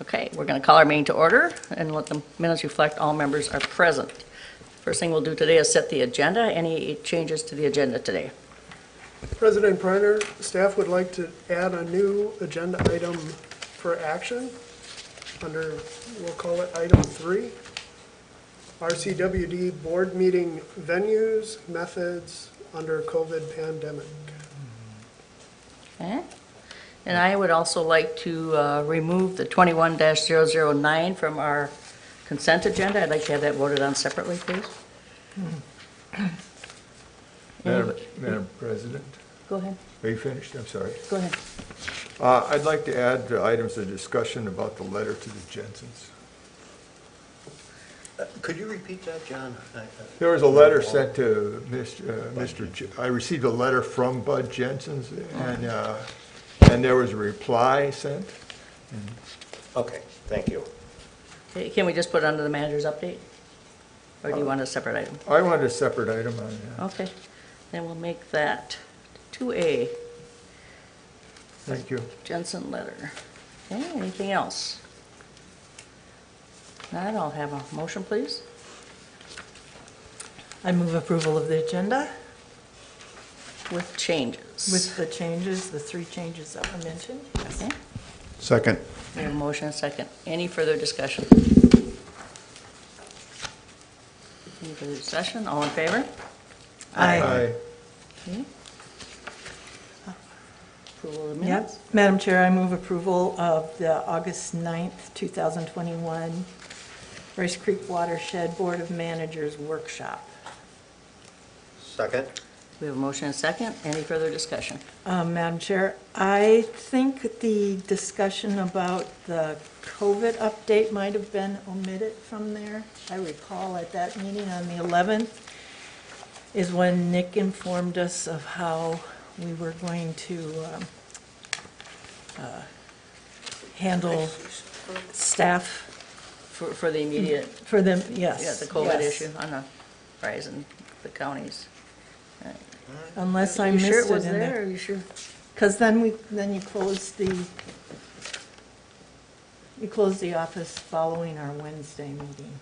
Okay, we're going to call our meeting to order and let the minutes reflect all members are present. First thing we'll do today is set the agenda. Any changes to the agenda today? President Preiner, staff would like to add a new agenda item for action under, we'll call it item 3. RCWD board meeting venues, methods under COVID pandemic. Okay. And I would also like to remove the 21-009 from our consent agenda. I'd like to have that voted on separately, please. Madam President, Go ahead. are you finished? I'm sorry. Go ahead. I'd like to add items of discussion about the letter to the Jensens. Could you repeat that, John? There was a letter sent to I received a letter from Bud Jensen's, and there was a reply sent. Okay, thank you. Okay, can we just put it under the manager's update? Or do you want a separate item? I wanted a separate item on that. Okay, then we'll make that 2A, Thank you. Jensen letter. Okay, anything else? Not, I'll have a motion, please. I move approval of the agenda With changes. with the changes, the 3 changes that were mentioned. Yes. Okay, Second. we have a motion and a second. Any further discussion? Any further discussion? All in favor? Aye. Okay. Approval of the Yep. minutes? Madam Chair, I move approval of the August 9th, 2021 Rice Creek Watershed Board of Managers Workshop. Second. We have a motion and a second. Any further discussion? Madam Chair, I think the discussion about the COVID update might have been omitted from there. I recall at that meeting on the 11th is when Nick informed us of how we were going to handle staff For the immediate, for them, yes. yeah, the COVID yes. issue on the rise in the counties. Unless I You missed sure it it was in there, there. or you sure? Because then you closed the office following our Wednesday meeting.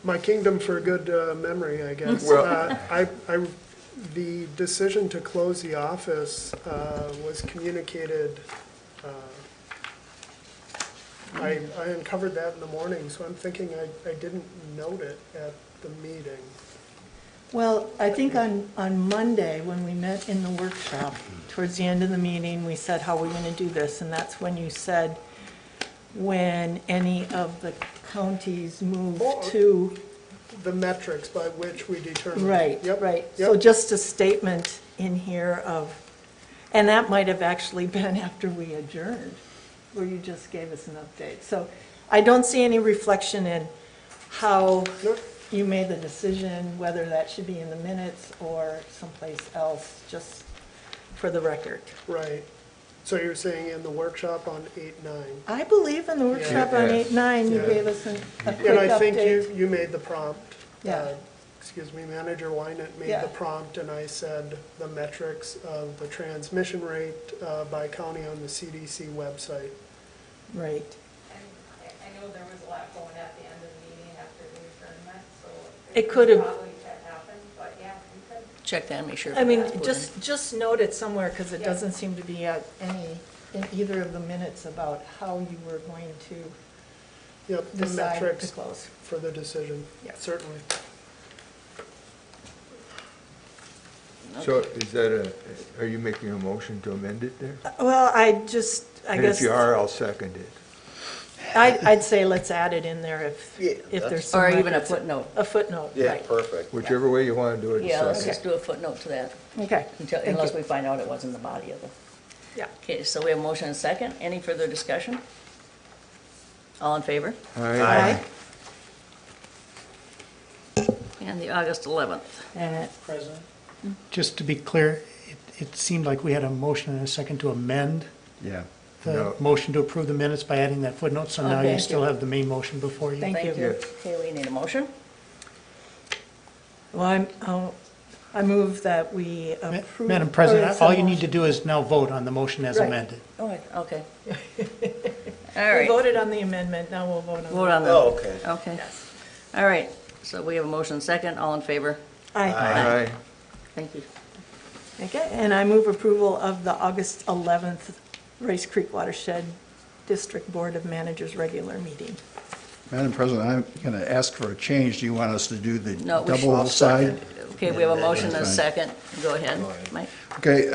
My kingdom for good memory, I guess. Well- The decision to close the office was communicated, I uncovered that in the morning, so I'm thinking I didn't note it at the meeting. Well, I think on Monday, when we met in the workshop, towards the end of the meeting, we said, how are we going to do this? And that's when you said, when any of the counties move to, The metrics by which we determine. right, Yep, right. yep. So just a statement in here of, and that might have actually been after we adjourned, where you just gave us an update. So I don't see any reflection in how Nope. you made the decision, whether that should be in the minutes or someplace else, just for the record. Right. So you're saying in the workshop on 8/9? I believe in the workshop on Yeah. 8/9, you Yeah. gave us a quick And I think update. you made the prompt. Yeah. Excuse me, Manager Wynant made Yeah. the prompt, and I said the metrics of the transmission rate by county on the CDC website. Right. And I know there was a lot going at the end of the meeting after the adjournment, so. It could have- Probably that happened, but yeah, we could. Check that and make sure. I mean, that's put just note it somewhere, because it Yeah. doesn't seem to be any, in either of the minutes about how you were going to Yep, the decide to metrics close. for the decision, Yeah. certainly. So is that are you making a motion to amend it there? Well, I And guess, if you are, I'll second it. I'd say let's add it in there Yeah, if that's- there's some Or even a records. footnote. A footnote, Yeah, right. perfect. Whichever way you want to do it. Yeah, let's second. just do a footnote to that, Okay. Thank unless you. we find out it wasn't the body of the. Yeah. Okay, so we have a motion and a second. Any further discussion? All in favor? Aye. And the August 11th. And President, just to be clear, it seemed like we had a motion and a second to amend Yeah. the No. motion to approve the minutes by adding that footnote, so now Okay. you still have the main motion before you. Thank you. Yes. Okay, we need a motion. Well, I move that we approve. Madam or President, it's a all you need to motion. do is now vote on the motion as Right. amended. Oh, okay. All We right, voted on the amendment, now we'll vote on. vote on the, Oh, okay. okay. Yes. All right, so we have a motion second, all in favor? Aye. Aye. Thank you. Okay, and I move approval of the August 11th Rice Creek Watershed District Board of Managers regular meeting. Madam President, I'm going to ask for a change. Do you want us to do the No, we should- double side? Okay, we have a motion and a That's second. Go ahead, Mike. Okay,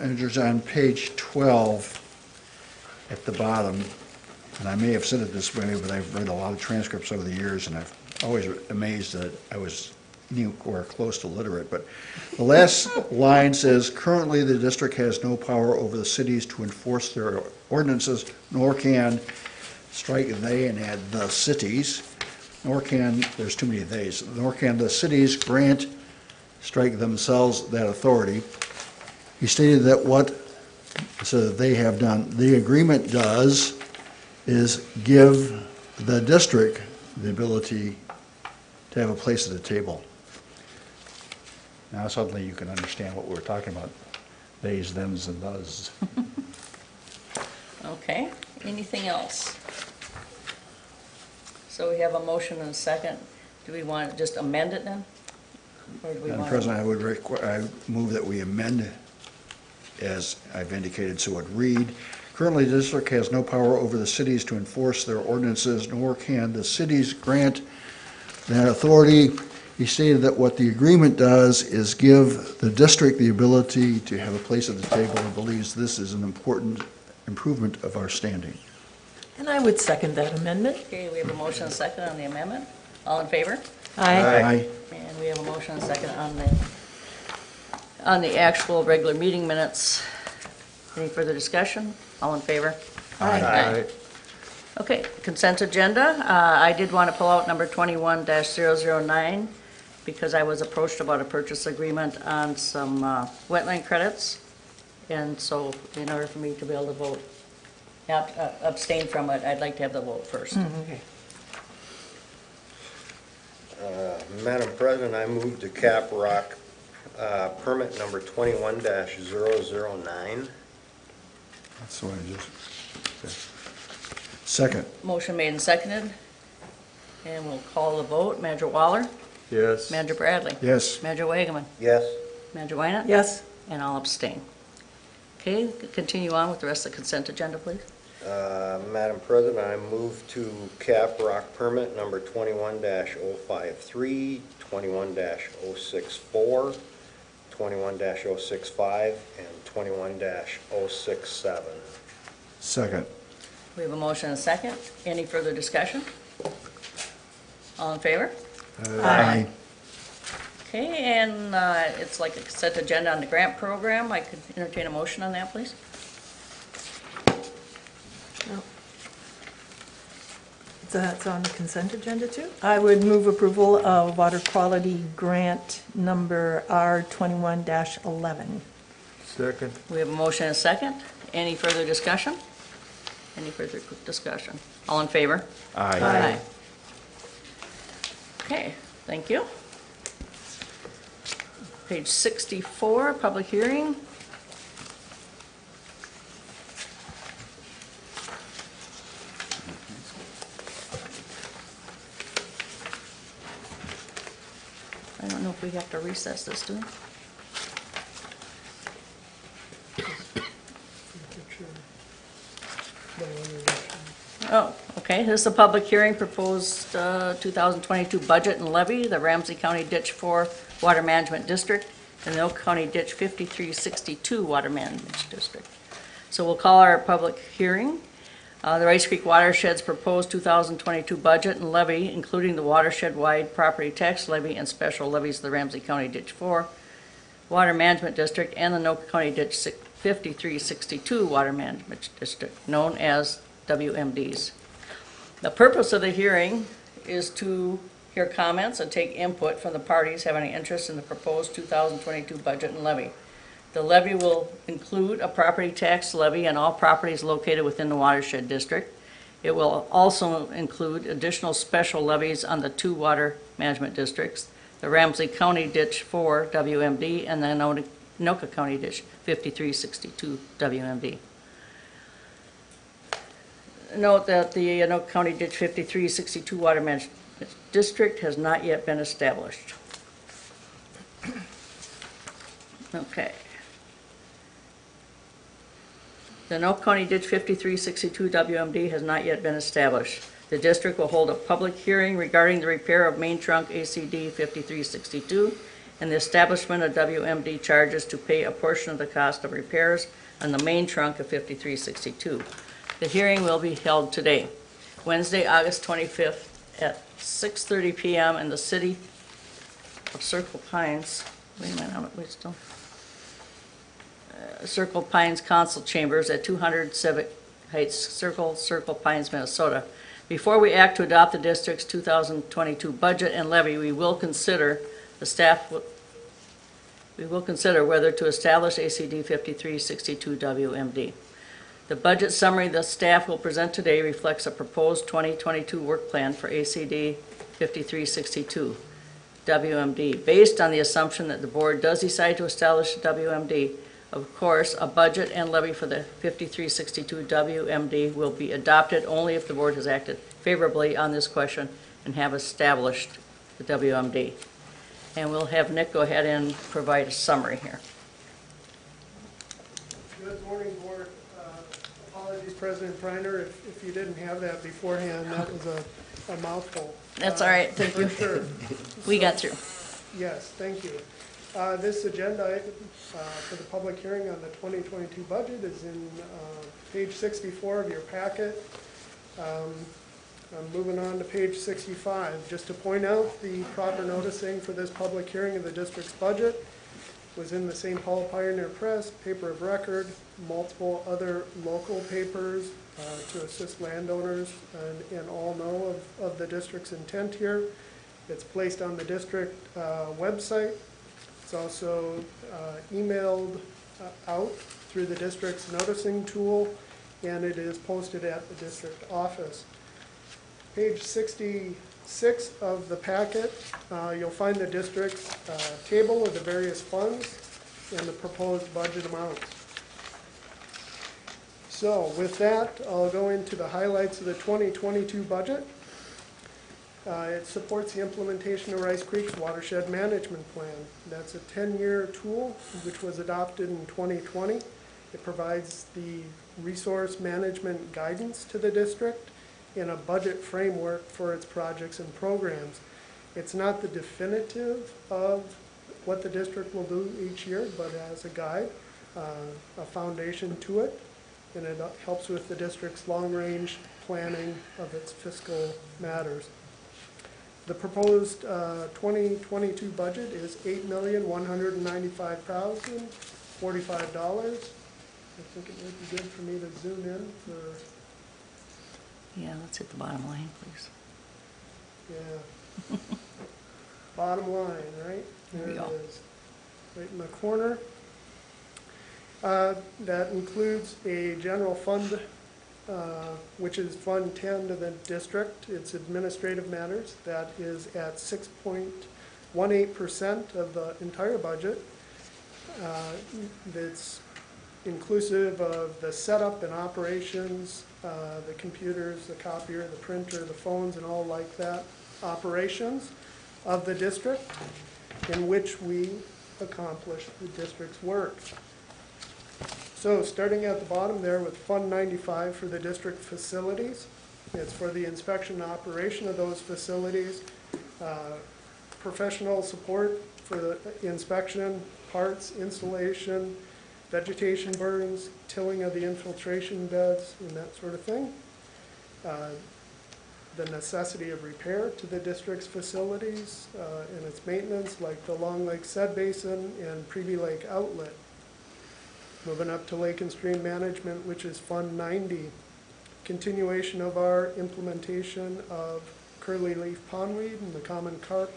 managers, on page 12 at the bottom, and I may have said it this way, but I've read a lot of transcripts over the years, and I've always amazed that I was anywhere close to literate, but the last line says, "Currently, the district has no power over the cities to enforce their ordinances, nor can," strike "they" and add "the cities," nor can, there's too many "theys," "nor can the cities grant," strike "themselves that authority." He stated that what, so they have done, the agreement does is give the district the ability to have a place at the table. Now suddenly you can understand what we're talking about, theys, thems, and those. Okay, anything else? So we have a motion and a second. Do we want to just amend it then? Or do we Madam want? President, I move that we amend, as I've indicated, so it read, "Currently, the district has no power over the cities to enforce their ordinances, nor can the cities grant that authority." He stated that what the agreement does is give the district the ability to have a place at the table, and believes this is an important improvement of our standing. And I would second that amendment. Okay, we have a motion and a second on the amendment. All in favor? Aye. And we have a motion and a second on the actual regular meeting minutes. Any further discussion? All in favor? Aye. Okay, consent agenda. I did want to pull out number 21-009 because I was approached about a purchase agreement on some wetland credits. And so in order for me to be able to vote, abstain from it, I'd like to have the vote first. Okay. Madam President, I move to Cap Rock permit number 21-009. That's what I just, second. Motion made and seconded. And we'll call the vote. Manager Waller? Yes. Manager Bradley? Yes. Manager Wageman? Yes. Manager Wynant? Yes. And I'll abstain. Okay, continue on with the rest of the consent agenda, please. Madam President, I move to Cap Rock permit number 21-053, 21-064, 21-065, and 21-067. Second. We have a motion and a second. Any further discussion? All in favor? Aye. Okay, and it's like a consent agenda on the grant program. I could entertain a motion on that, please. That's on the consent agenda too? I would move approval of water quality grant number R21-11. Second. We have a motion and a second. Any further discussion? Any further discussion? All in favor? Aye. Okay, thank you. Page 64, public hearing. I don't know if we have to recess this, do we? Oh, okay, this is a public hearing, proposed 2022 budget and levy, the Ramsey County Ditch 4 Water Management District, and the Oak County Ditch 5362 Water Management District. So we'll call our public hearing. The Rice Creek Watershed's proposed 2022 budget and levy, including the watershed-wide property tax levy and special levies of the Ramsey County Ditch 4 Water Management District and the Anoka County Ditch 5362 Water Management District, known as WMDs. The purpose of the hearing is to hear comments and take input from the parties having an interest in the proposed 2022 budget and levy. The levy will include a property tax levy on all properties located within the Watershed District. It will also include additional special levies on the 2 water management districts, the Ramsey County Ditch 4 WMD and the Anoka County Ditch 5362 WMD. Note that the Anoka County Ditch 5362 Water Management District has not yet been established. Okay. The Anoka County Ditch 5362 WMD has not yet been established. The district will hold a public hearing regarding the repair of main trunk ACD 5362 and the establishment of WMD charges to pay a portion of the cost of repairs on the main trunk of 5362. The hearing will be held today, Wednesday, August 25th at 6:30 p.m. in the city of Circle Pines. Wait a minute, wait still. Circle Pines Council Chambers at 200 Civic Heights Circle, Circle Pines, Minnesota. Before we act to adopt the district's 2022 budget and levy, we will consider whether to establish ACD 5362 WMD. The budget summary the staff will present today reflects a proposed 2022 work plan for ACD 5362 WMD. Based on the assumption that the board does decide to establish a WMD, of course, a budget and levy for the 5362 WMD will be adopted only if the board has acted favorably on this question and have established the WMD. And we'll have Nick go ahead and provide a summary here. Good morning, Board. Apologies, President Preiner, if you didn't have that beforehand, that was a mouthful. That's all right, thank you. For sure. We got through. Yes, thank you. This agenda item for the public hearing on the 2022 budget is in page 64 of your packet. I'm moving on to page 65. Just to point out, the proper noticing for this public hearing of the district's budget was in the St. Paul Pioneer Press, paper of record, multiple other local papers to assist landowners and all know of the district's intent here. It's placed on the district website. It's also emailed out through the district's noticing tool, and it is posted at the district office. Page 66 of the packet, you'll find the district's table of the various funds and the proposed budget amounts. So with that, I'll go into the highlights of the 2022 budget. It supports the implementation of Rice Creek's Watershed Management Plan. That's a 10-year tool which was adopted in 2020. It provides the resource management guidance to the district in a budget framework for its projects and programs. It's not the definitive of what the district will do each year, but as a guide, a foundation to it, and it helps with the district's long-range planning of its fiscal matters. The proposed 2022 budget is $8,195,045. I think it might be good for me to zoom in for, Yeah, let's hit the bottom line, please. yeah. Bottom line, right? There we it go. is, right in the corner. That includes a general fund, which is Fund 10 to the district. It's administrative matters. That is at 6.18% of the entire budget. That's inclusive of the setup and operations, the computers, the copier, the printer, the phones, and all like that operations of the district in which we accomplish the district's work. So starting at the bottom there with Fund 95 for the district facilities, it's for the inspection and operation of those facilities, professional support for the inspection, parts, installation, vegetation burns, tilling of the infiltration beds, and that sort of thing. The necessity of repair to the district's facilities and its maintenance, like the Long Lake Sed Basin and Privy Lake Outlet. Moving up to Lake and Stream Management, which is Fund 90. Continuation of our implementation of curly leaf pondweed and the common carp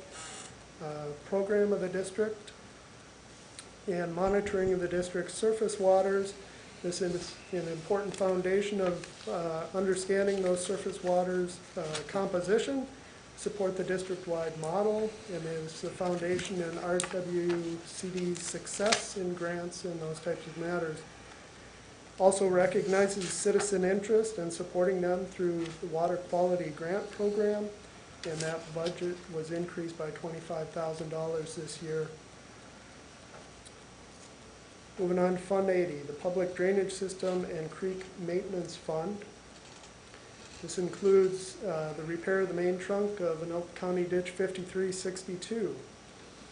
program of the district. and monitoring of the district's surface waters. This is an important foundation of understanding those surface waters' composition, support the district-wide model, and is the foundation in RCWD's success in grants and those types of matters. Also recognizes citizen interest and supporting them through the Water Quality Grant Program, and that budget was increased by $25,000 this year. Moving on to Fund 80, the Public Drainage System and Creek Maintenance Fund. This includes the repair of the main trunk of Anoka County Ditch 5362.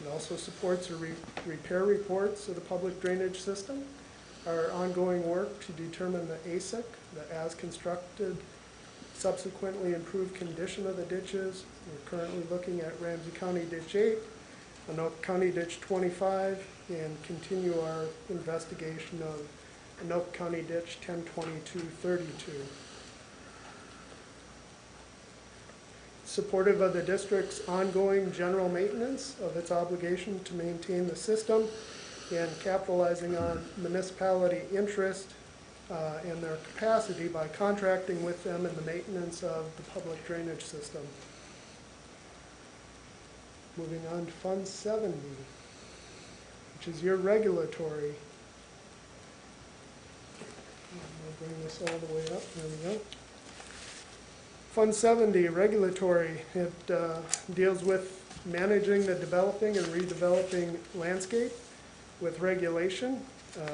It also supports the repair reports of the public drainage system, our ongoing work to determine the ASIC, the as-constructed, subsequently improved condition of the ditches. We're currently looking at Ramsey County Ditch 8, Anoka County Ditch 25, and continue our investigation of Anoka County Ditch 102232. Supportive of the district's ongoing general maintenance of its obligation to maintain the system and capitalizing on municipality interest and their capacity by contracting with them in the maintenance of the public drainage system. Moving on to Fund 70, which is your regulatory. I'll bring this all the way up, there we go. Fund 70, regulatory, it deals with managing the developing and redeveloping landscape with regulation,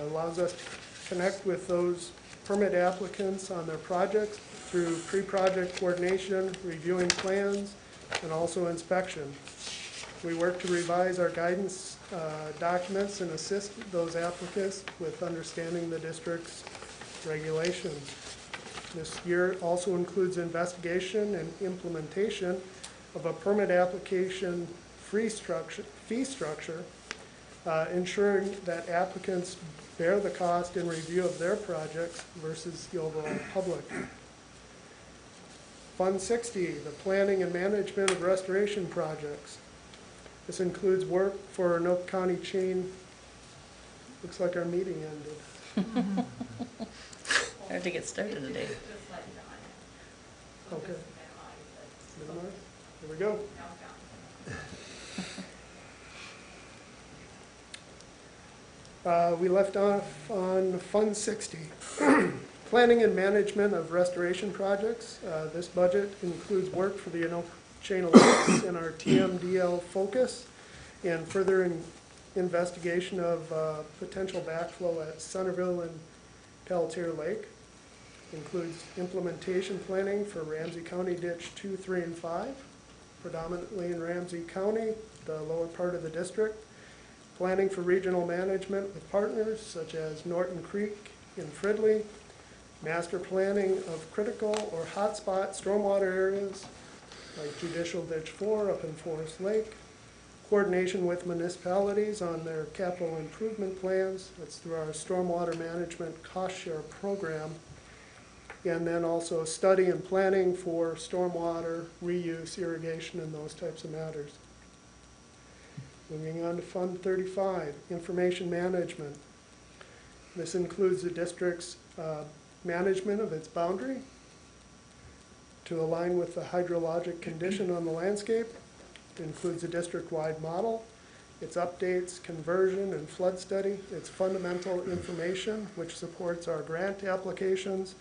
allows us to connect with those permit applicants on their projects through pre-project coordination, reviewing plans, and also inspection. We work to revise our guidance documents and assist those applicants with understanding the district's regulations. This year also includes investigation and implementation of a permit application fee structure, ensuring that applicants bear the cost in review of their projects versus the overall public. Fund 60, the planning and management of restoration projects. This includes work for Anoka County chain. Looks like our meeting ended. I have to get started today. Just let John. Okay. Minimize it. Minimize. Here we go. Now, John. We left off on Fund 60, planning and management of restoration projects. This budget includes work for the Anoka Chain of Lakes in our TMDL focus and further investigation of potential backflow at Centerville and Pelletier Lake. Includes implementation planning for Ramsey County Ditch 2, 3, and 5, predominantly in Ramsey County, the lower part of the district. Planning for regional management with partners such as Norton Creek in Fridley. Master planning of critical or hotspot stormwater areas like Judicial Ditch 4 up in Forest Lake. Coordination with municipalities on their capital improvement plans. That's through our stormwater management cost share program. And then also study and planning for stormwater, reuse, irrigation, and those types of matters. Moving on to Fund 35, information management. This includes the district's management of its boundary to align with the hydrologic condition on the landscape. It includes a district-wide model, its updates, conversion, and flood study, its fundamental information, which supports our grant applications,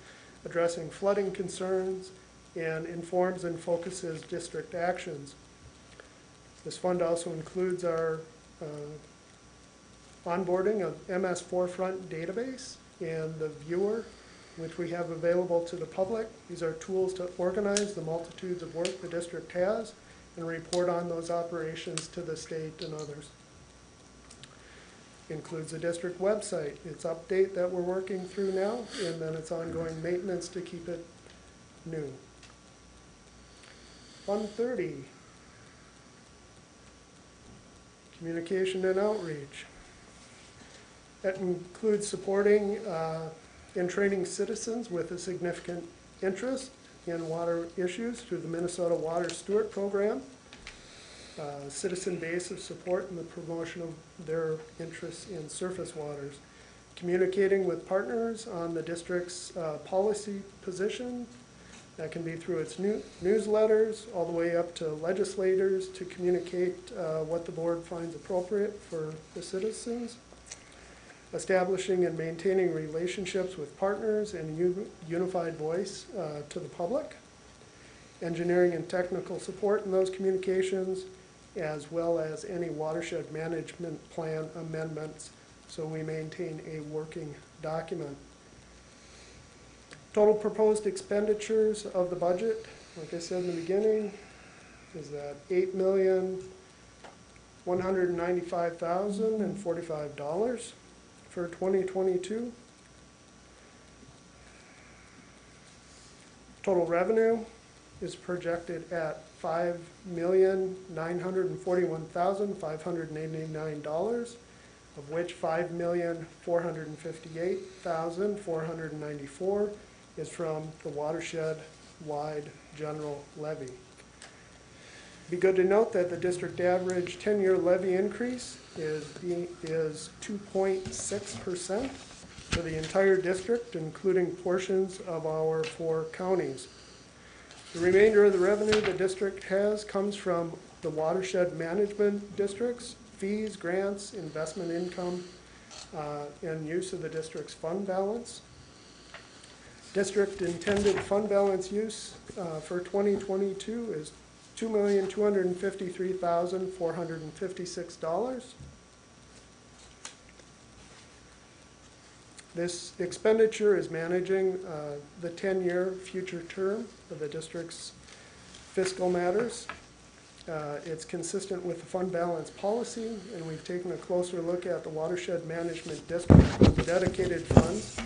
addressing flooding concerns, and informs and focuses district actions. This fund also includes our onboarding of MS Forefront database and the viewer, which we have available to the public. These are tools to organize the multitudes of work the district has and report on those operations to the state and others. Includes the district website, its update that we're working through now, and then its ongoing maintenance to keep it new. Fund 30, communication and outreach. That includes supporting and training citizens with a significant interest in water issues through the Minnesota Water Steward Program. citizen base of support in the promotion of their interests in surface waters. Communicating with partners on the district's policy position. That can be through its newsletters, all the way up to legislators to communicate what the board finds appropriate for the citizens. Establishing and maintaining relationships with partners and unified voice to the public. Engineering and technical support in those communications, as well as any watershed management plan amendments, so we maintain a working document. Total proposed expenditures of the budget, like I said in the beginning, is that $8,195,045 for 2022. Total revenue is projected at $5,941,589, of which $5,458,494 is from the watershed-wide general levy. Be good to note that the district average 10-year levy increase is 2.6% for the entire district, including portions of our 4 counties. The remainder of the revenue the district has comes from the watershed management districts, fees, grants, investment income, and use of the district's fund balance. District intended fund balance use for 2022 is $2,253,456. This expenditure is managing the 10-year future term of the district's fiscal matters. It's consistent with the fund balance policy, and we've taken a closer look at the watershed management district dedicated funds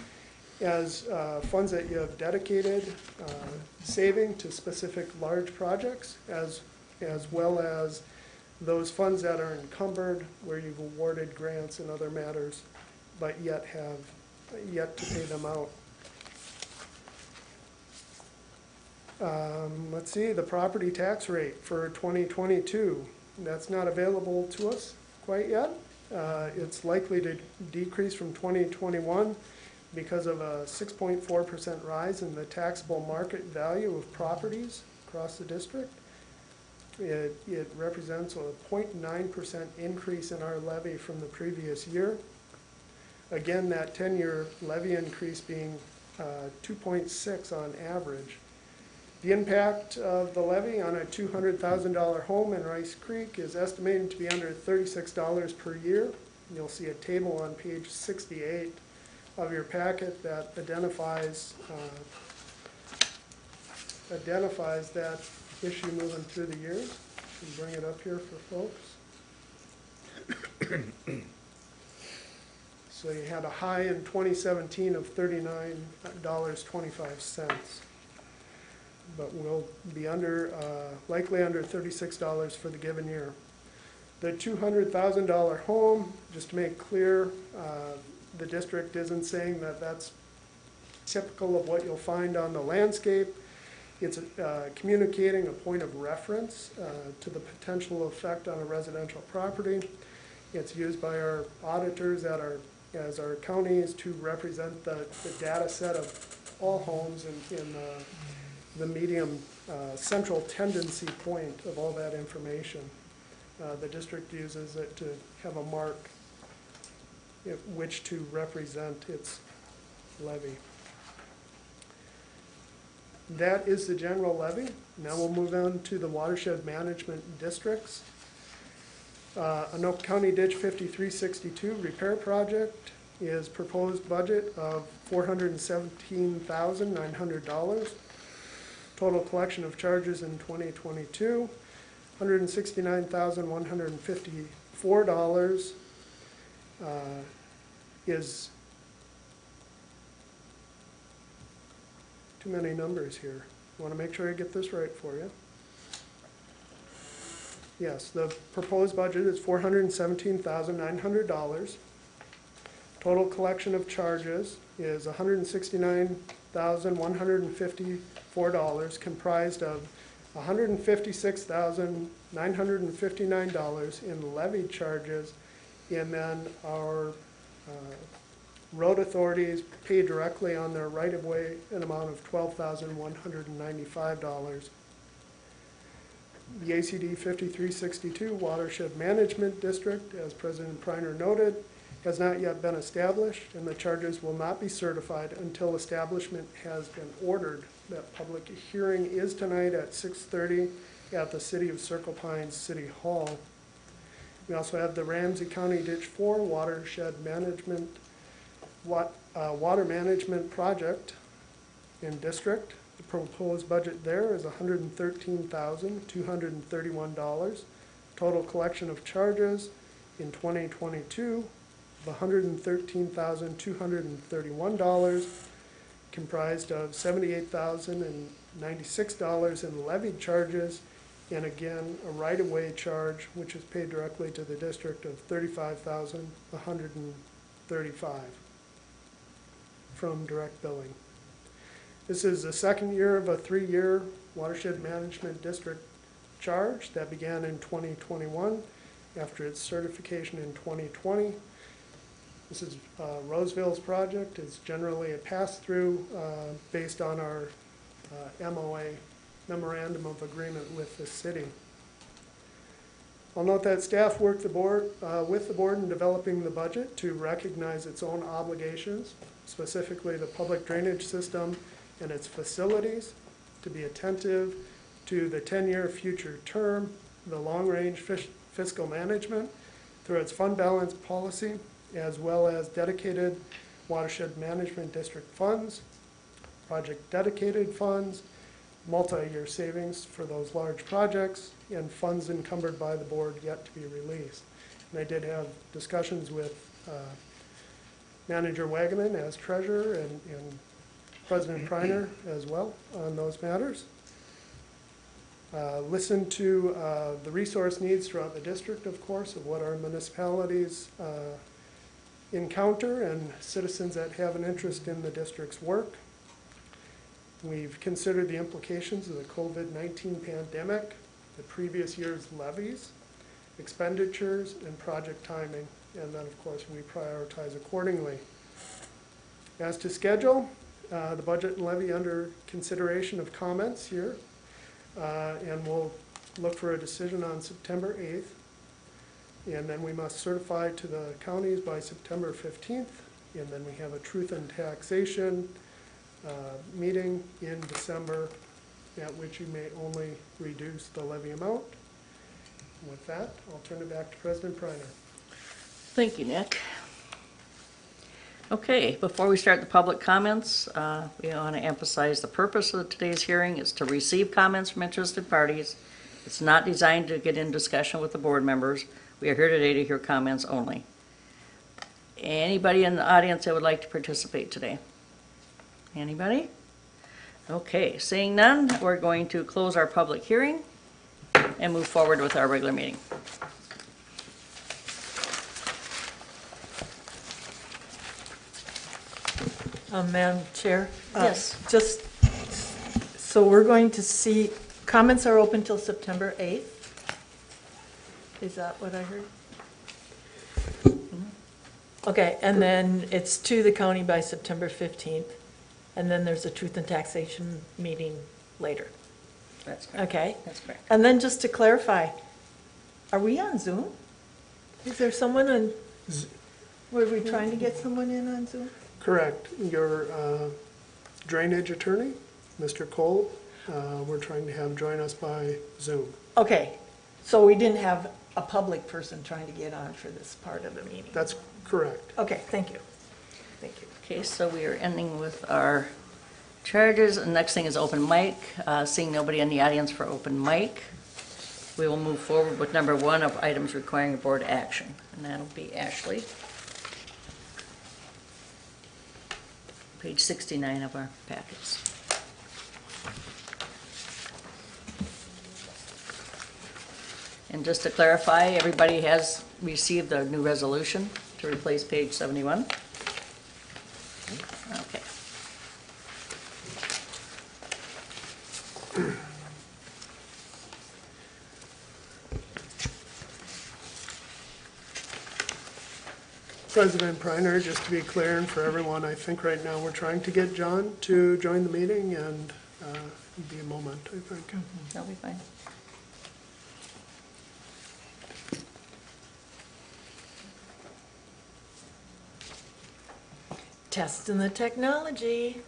as funds that you have dedicated saving to specific large projects, as well as those funds that are encumbered where you've awarded grants and other matters but yet to pay them out. Let's see, the property tax rate for 2022. That's not available to us quite yet. It's likely to decrease from 2021 because of a 6.4% rise in the taxable market value of properties across the district. It represents a 0.9% increase in our levy from the previous year. Again, that 10-year levy increase being 2.6 on average. The impact of the levy on a $200,000 home in Rice Creek is estimated to be under $36 per year. You'll see a table on page 68 of your packet that identifies that issue moving through the years. Can bring it up here for folks. So you had a high in 2017 of $39.25, but we'll be likely under $36 for the given year. The $200,000 home, just to make clear, the district isn't saying that that's typical of what you'll find on the landscape. It's communicating a point of reference to the potential effect on a residential property. It's used by our auditors as our counties to represent the data set of all homes in the medium central tendency point of all that information. The district uses it to have a mark which to represent its levy. That is the general levy. Now we'll move on to the watershed management districts. Anoka County Ditch 5362 repair project is proposed budget of $417,900. Total collection of charges in 2022, $169,154 is too many numbers here. I want to make sure I get this right for you. Yes, the proposed budget is $417,900. Total collection of charges is $169,154, comprised of $156,959 in levy charges, and then our road authorities pay directly on their right-of-way an amount of $12,195. The ACD 5362 Watershed Management District, as President Priner noted, has not yet been established, and the charges will not be certified until establishment has been ordered. That public hearing is tonight at 6:30 at the City of Circle Pines City Hall. We also have the Ramsey County Ditch 4 Watershed Management, Water Management Project in District. The proposed budget there is $113,231. Total collection of charges in 2022 of $113,231, comprised of $78,096 in levied charges, and again, a right-of-way charge, which is paid directly to the district, of $35,135 from direct billing. This is the second year of a 3-year Watershed Management District charge that began in 2021 after its certification in 2020. This is Roseville's project. It's generally a pass-through based on our MOA, Memorandum of Agreement with the city. I'll note that staff worked with the board in developing the budget to recognize its own obligations, specifically the public drainage system and its facilities, to be attentive to the 10-year future term, the long-range fiscal management through its fund balance policy, as well as dedicated watershed management district funds, project dedicated funds, multi-year savings for those large projects, and funds encumbered by the board yet to be released. And I did have discussions with Manager Wagaman as treasurer and President Priner as well on those matters. Listen to the resource needs throughout the district, of course, of what our municipalities encounter and citizens that have an interest in the district's work. We've considered the implications of the COVID-19 pandemic, the previous year's levies, expenditures, and project timing, and then, of course, we prioritize accordingly. As to schedule, the budget and levy under consideration of comments here, and we'll look for a decision on September 8th. And then we must certify to the counties by September 15th. And then we have a truth and taxation meeting in December, at which you may only reduce the levy amount. With that, I'll turn it back to President Priner. Thank you, Nick. Okay, before we start the public comments, we want to emphasize the purpose of today's hearing is to receive comments from interested parties. It's not designed to get in discussion with the board members. We are here today to hear comments only. Anybody in the audience that would like to participate today? Anybody? Okay, seeing none, we're going to close our public hearing and move forward with our regular meeting. Madam Chair? Yes. Just, so we're going to see, comments are open till September 8th? Is that what I heard? Okay, and then it's to the county by September 15th, and then there's a truth and taxation meeting later. That's correct. Okay? That's correct. And then just to clarify, are we on Zoom? Is there someone on, were we trying to get someone in on Zoom? Correct. Your drainage attorney, Mr. Cole, we're trying to have join us by Zoom. Okay, so we didn't have a public person trying to get on for this part of the meeting? That's correct. Okay, thank you. Thank you. Okay, so we are ending with our charges. The next thing is open mic. Seeing nobody in the audience for open mic, we will move forward with number 1 of items requiring board action, and that'll be Ashley. Page 69 of our packets. And just to clarify, everybody has received the new resolution to replace page 71. Okay. President Preiner, just to be clear and for everyone, I think right now we're trying to get John to join the meeting and it'll be a moment, I think. That'll be fine. Testing the technology.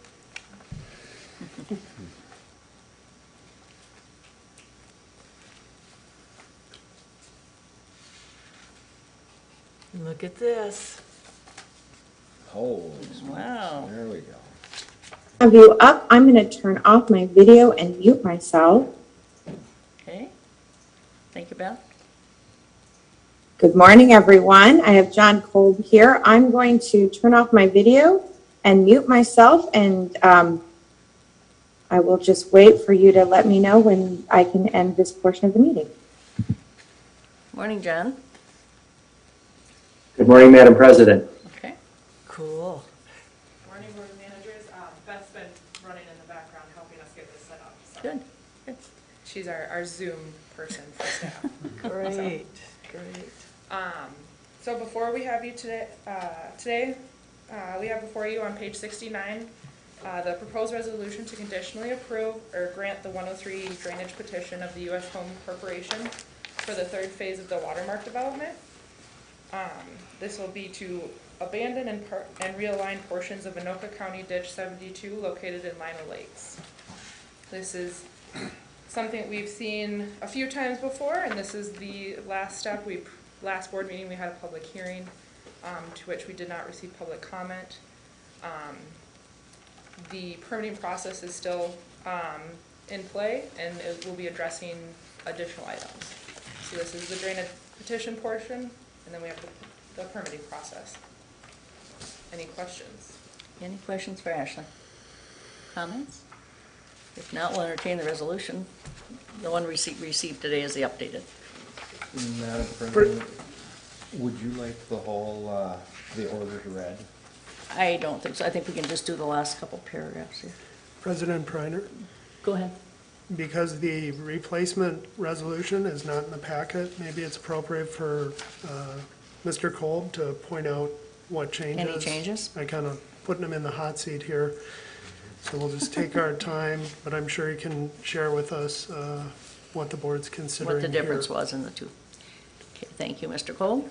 Look at this. Holy, Wow. there we go. Have you up? I'm going to turn off my video and mute myself. Okay. Thank you, Beth. Good morning, everyone. I have John Kolb here. I'm going to turn off my video and mute myself, and I will just wait for you to let me know when I can end this portion of the meeting. Morning, John. Good morning, Madam President. Okay. Cool. Morning, board managers. Beth's been running in the background, helping us get this set up. So Good. Good. she's our Zoom person for staff. Great, great. So before we have you today, we have before you on page 69, the proposed resolution to conditionally approve or grant the 103 drainage petition of the U.S. Home Corporation for the third phase of the watermark development. This will be to abandon and realign portions of Anoka County Ditch 72 located in Lino Lakes. This is something we've seen a few times before, and this is the last step. Last board meeting we had a public hearing to which we did not receive public comment. The permitting process is still in play, and it will be addressing additional items. So this is the drainage petition portion, and then we have the permitting process. Any questions? Any questions for Ashley? Comments? If not, we'll entertain the resolution. The one received today is the updated. Madam President, would you like the whole, the orders read? I don't think so. I think we can just do the last couple paragraphs here. President Preiner, Go ahead. because the replacement resolution is not in the packet, maybe it's appropriate for Mr. Kolb to point out what changes. Any changes? I kind of putting him in the hot seat here, so we'll just take our time, but I'm sure he can share with us what the board's considering What the here. difference was in the two. Okay, thank you, Mr. Cole.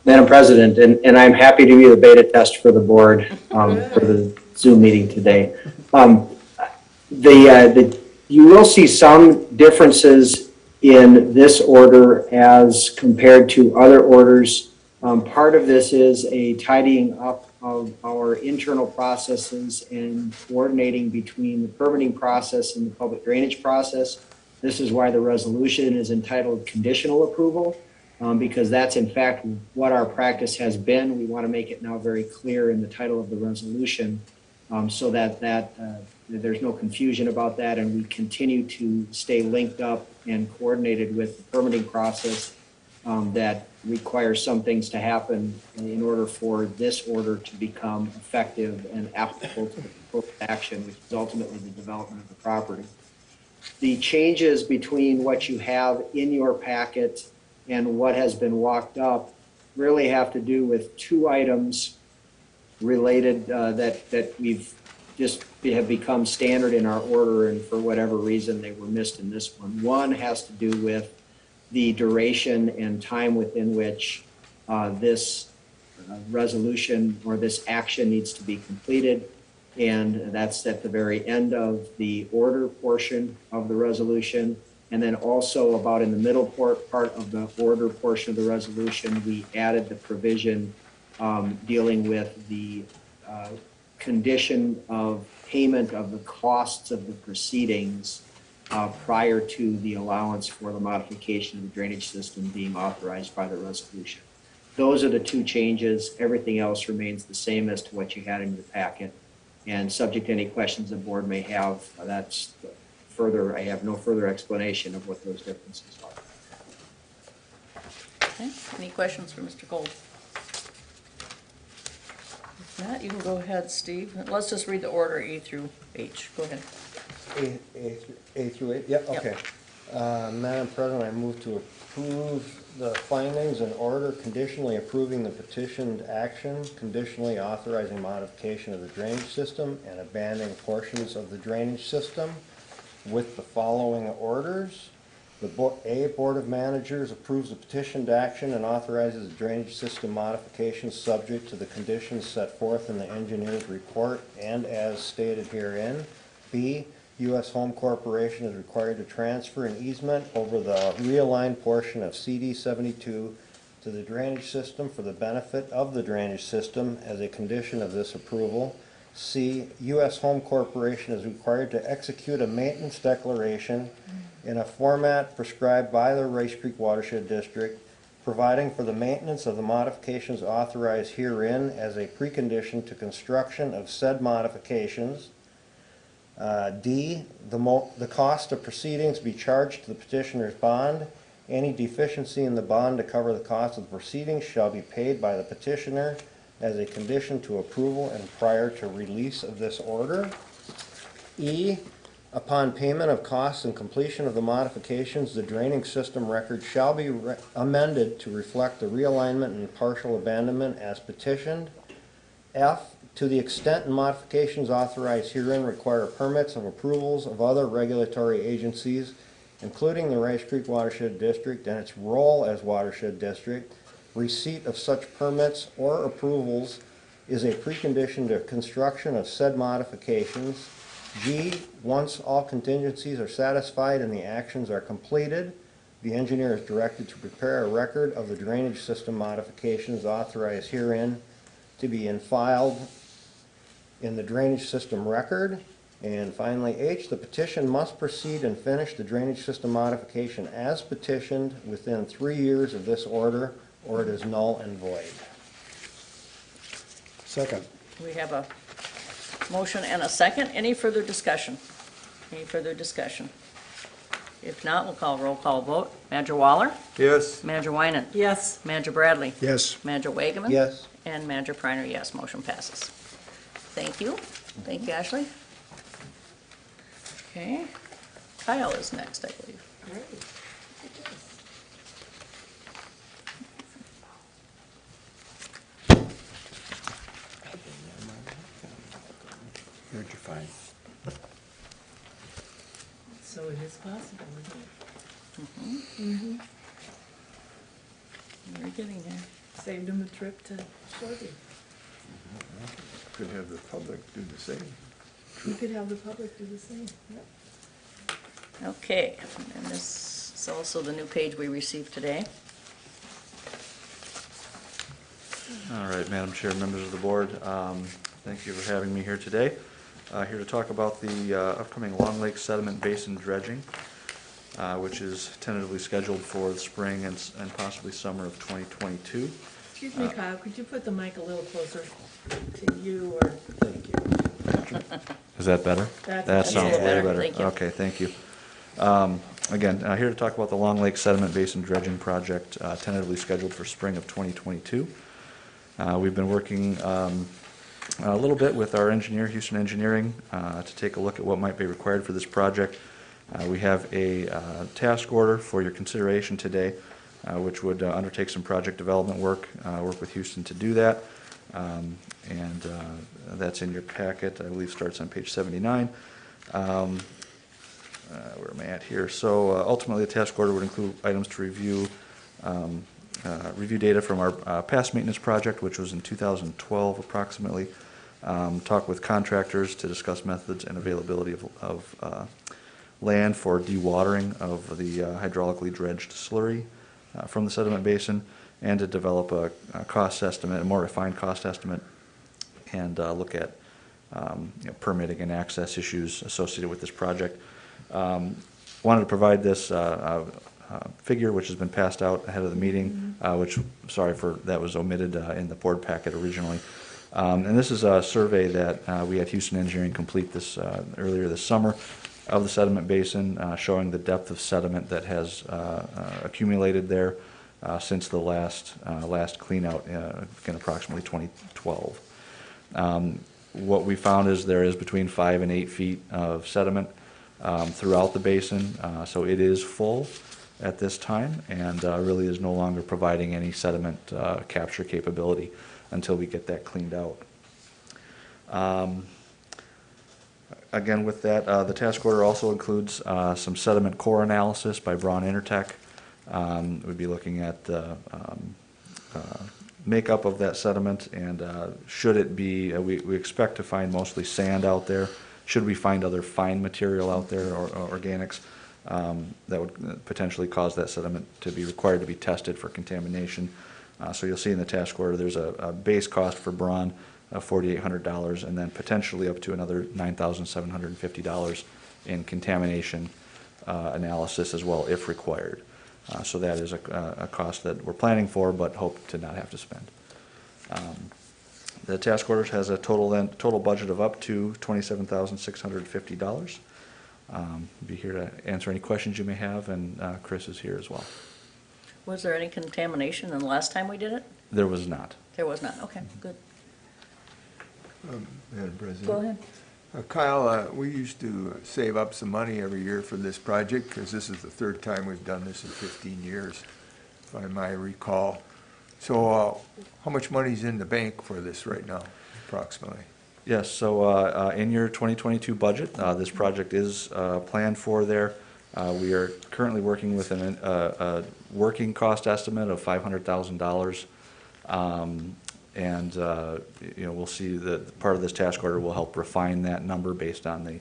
Madam President, and I'm happy to be the beta test for the board for the Zoom meeting today. You will see some differences in this order as compared to other orders. Part of this is a tidying up of our internal processes and coordinating between the permitting process and the public drainage process. This is why the resolution is entitled Conditional Approval, because that's in fact what our practice has been. We want to make it now very clear in the title of the resolution so that there's no confusion about that, and we continue to stay linked up and coordinated with the permitting process that requires some things to happen in order for this order to become effective and applicable to the proposed action, which is ultimately the development of the property. The changes between what you have in your packet and what has been walked up really have to do with two items related that we've just have become standard in our order, and for whatever reason they were missed in this one. One has to do with the duration and time within which this resolution or this action needs to be completed, and that's at the very end of the order portion of the resolution. And then also about in the middle part of the order portion of the resolution, we added the provision dealing with the condition of payment of the costs of the proceedings prior to the allowance for the modification of the drainage system being authorized by the resolution. Those are the two changes. Everything else remains the same as to what you had in your packet. And subject to any questions the board may have, that's further, I have no further explanation of what those differences are. Okay, any questions for Mr. Gold? If not, you can go ahead, Steve. Let's just read the order E through H. Go ahead. A through 8, yeah, Yep. okay. Madam President, I move to approve the findings in order conditionally approving the petitioned action, conditionally authorizing modification of the drainage system and abandoning portions of the drainage system with the following orders. The Board of Managers approves the petitioned action and authorizes the drainage system modifications subject to the conditions set forth in the engineer's report and as stated herein. B, U.S. Home Corporation is required to transfer an easement over the realigned portion of CD 72 to the drainage system for the benefit of the drainage system as a condition of this approval. C, U.S. Home Corporation is required to execute a maintenance declaration in a format prescribed by the Rice Creek Watershed District, providing for the maintenance of the modifications authorized herein as a precondition to construction of said modifications. D, the cost of proceedings be charged to the petitioner's bond. Any deficiency in the bond to cover the cost of the proceedings shall be paid by the petitioner as a condition to approval and prior to release of this order. E, upon payment of costs and completion of the modifications, the draining system record shall be amended to reflect the realignment and partial abandonment as petitioned. F, to the extent modifications authorized herein require permits and approvals of other regulatory agencies, including the Rice Creek Watershed District and its role as Watershed District, receipt of such permits or approvals is a precondition to construction of said modifications. G, once all contingencies are satisfied and the actions are completed, the engineer is directed to prepare a record of the drainage system modifications authorized herein to be filed in the drainage system record. And finally, H, the petition must proceed and finish the drainage system modification as petitioned within 3 years of this order, or it is null and void. Second. We have a motion and a second. Any further discussion? Any further discussion? If not, we'll call roll call vote. Manager Waller? Yes. Manager Winan? Yes. Manager Bradley? Yes. Manager Wageman? Yes. And Manager Priner, yes. Motion passes. Thank you. Thank you, Ashley. Okay. Kyle is next, I believe. Where'd you find? So it is possible, isn't it? We're getting there. Saved him a trip to Shorty. Could have the public do the same. You could have the public do the same. Yep. Okay, and this is also the new page we received today. All right, Madam Chair, members of the board, thank you for having me here today. Here to talk about the upcoming Long Lake Sediment Basin dredging, which is tentatively scheduled for the spring and possibly summer of 2022. Excuse me, Kyle, could you put the mic a little closer to you or? Thank you. Is that better? That sounds way better. better. Thank you. Okay, thank you. Again, here to talk about the Long Lake Sediment Basin dredging project, tentatively scheduled for spring of 2022. We've been working a little bit with our engineer, Houston Engineering, to take a look at what might be required for this project. We have a task order for your consideration today, which would undertake some project development work, work with Houston to do that. And that's in your packet, I believe starts on page 79. Where am I at here? So ultimately, the task order would include items to review review data from our past maintenance project, which was in 2012 approximately, talk with contractors to discuss methods and availability of land for dewatering of the hydraulically dredged slurry from the sediment basin, and to develop a cost estimate, a more refined cost estimate, and look at permitting and access issues associated with this project. Wanted to provide this figure, which has been passed out ahead of the meeting, which, sorry for, that was omitted in the board packet originally. And this is a survey that we had Houston Engineering complete this earlier this summer of the sediment basin, showing the depth of sediment that has accumulated there since the last clean out in approximately 2012. What we found is there is between 5 and 8 feet of sediment throughout the basin. So it is full at this time and really is no longer providing any sediment capture capability until we get that cleaned out. Again, with that, the task order also includes some sediment core analysis by Braun Intertech. We'd be looking at the makeup of that sediment, and should it be, we expect to find mostly sand out there. Should we find other fine material out there or organics, that would potentially cause that sediment to be required to be tested for contamination. So you'll see in the task order there's a base cost for Braun of $4,800 and then potentially up to another $9,750 in contamination analysis as well if required. So that is a cost that we're planning for but hope to not have to spend. The task order has a total budget of up to $27,650. Be here to answer any questions you may have, and Chris is here as well. Was there any contamination in the last time we did it? There was not. There was not, okay, good. Madam President. Go ahead. Kyle, we used to save up some money every year for this project, because this is the third time we've done this in 15 years, if I might recall. So how much money's in the bank for this right now, approximately? Yes, so in your 2022 budget, this project is planned for there. We are currently working with a working cost estimate of $500,000. And you know, we'll see that part of this task order will help refine that number based on the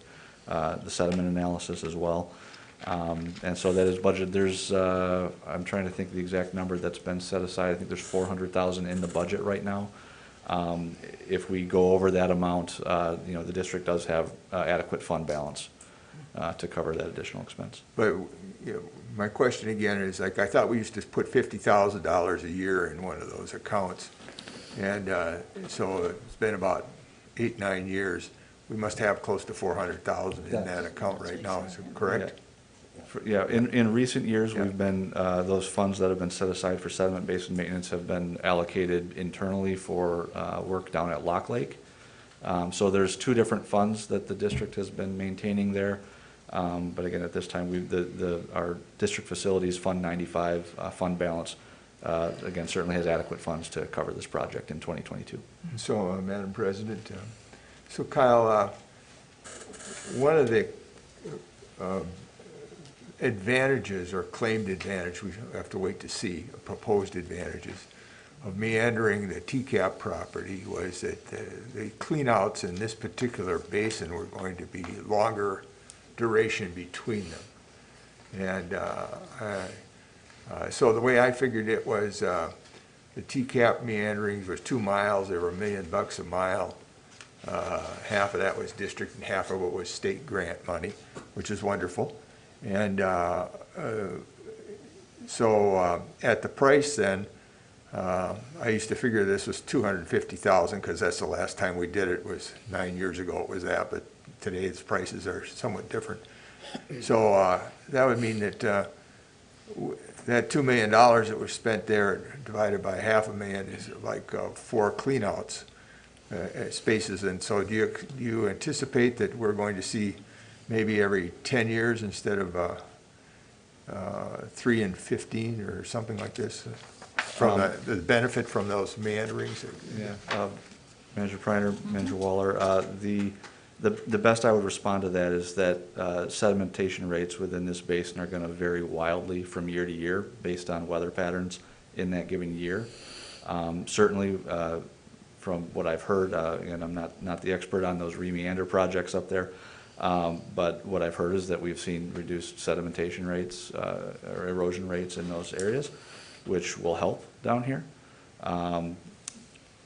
sediment analysis as well. And so that is budgeted. There's, I'm trying to think of the exact number that's been set aside. I think there's $400,000 in the budget right now. If we go over that amount, you know, the district does have adequate fund balance to cover that additional expense. But you know, my question again is, like, I thought we used to put $50,000 a year in one of those accounts. And so it's been about 8-9 years. We must have close to 400,000 in that account right now, is it correct? Yeah, in recent years, Yeah. we've been, those funds that have been set aside for sediment basin maintenance have been allocated internally for work down at Lock Lake. So there's two different funds that the district has been maintaining there. But again, at this time, our district facilities Fund 95 fund balance, again, certainly has adequate funds to cover this project in 2022. So, Madam President, so Kyle, one of the advantages or claimed advantage, we have to wait to see, proposed advantages of meandering the TCAP property was that the cleanouts in this particular basin were going to be longer duration between them. And so the way I figured it was the TCAP meanderings was 2 miles, they were $1 million a mile. Half of that was district and half of it was state grant money, which is wonderful. And so at the price then, I used to figure this was $250,000 because that's the last time we did it was 9 years ago it was that, but today's prices are somewhat different. So that would mean that that $2 million that was spent there divided by $500,000 is like 4 cleanouts spaces. And so do you anticipate that we're going to see maybe every 10 years instead of 3 and 15 or something like this? From the benefit from those meanderings? Yeah, Manager Preiner, Manager Waller, the best I would respond to that is that sedimentation rates within this basin are going to vary wildly from year to year based on weather patterns in that given year. Certainly, from what I've heard, and I'm not the expert on those re-meander projects up there, but what I've heard is that we've seen reduced sedimentation rates or erosion rates in those areas, which will help down here.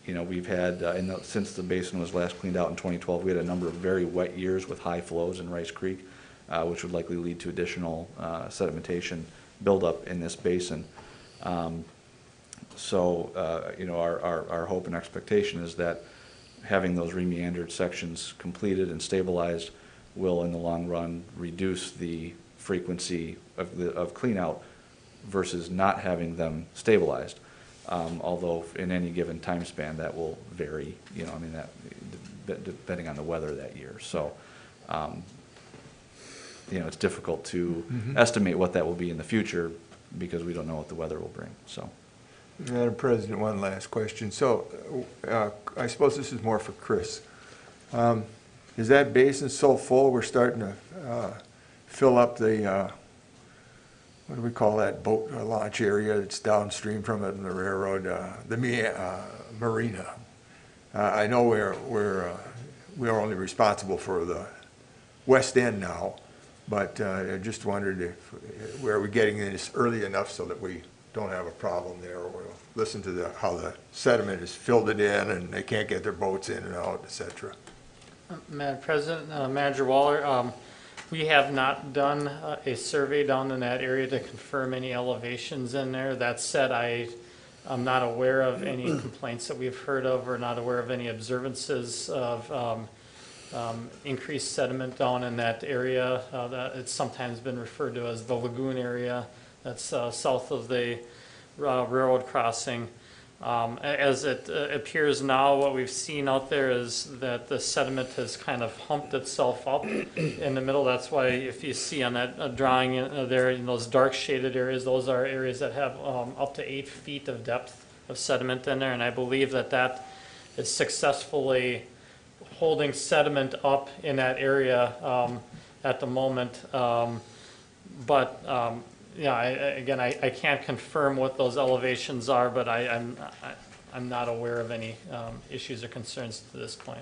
You know, we've had, since the basin was last cleaned out in 2012, we had a number of very wet years with high flows in Rice Creek, which would likely lead to additional sedimentation buildup in this basin. So, you know, our hope and expectation is that having those re-meandered sections completed and stabilized will, in the long run, reduce the frequency of cleanout versus not having them stabilized. Although in any given time span that will vary, you know, I mean, that depending on the weather that year. So it's difficult to estimate what that will be in the future because we don't know what the weather will bring, so. Madam President, one last question. So, I suppose this is more for Chris. Is that basin so full, we're starting to fill up the, what do we call that boat launch area that's downstream from it in the railroad, marina? I know we're only responsible for the west end now, but I just wondered if, are we getting this early enough so that we don't have a problem there? Or we'll listen to how the sediment has filled it in and they can't get their boats in and out, et cetera. Madam President, Manager Waller, we have not done a survey down in that area to confirm any elevations in there. That said, I'm not aware of any complaints that we've heard of, or not aware of any observances of increased sediment down in that area. That it's sometimes been referred to as the lagoon area. That's south of the railroad crossing. As it appears now, what we've seen out there is that the sediment has kind of humped itself up in the middle. That's why if you see on that drawing there, in those dark shaded areas, those are areas that have up to 8 feet of depth of sediment in there. And I believe that is successfully holding sediment up in that area at the moment. Yeah, I can't confirm what those elevations are, but I'm not aware of any issues or concerns to this point.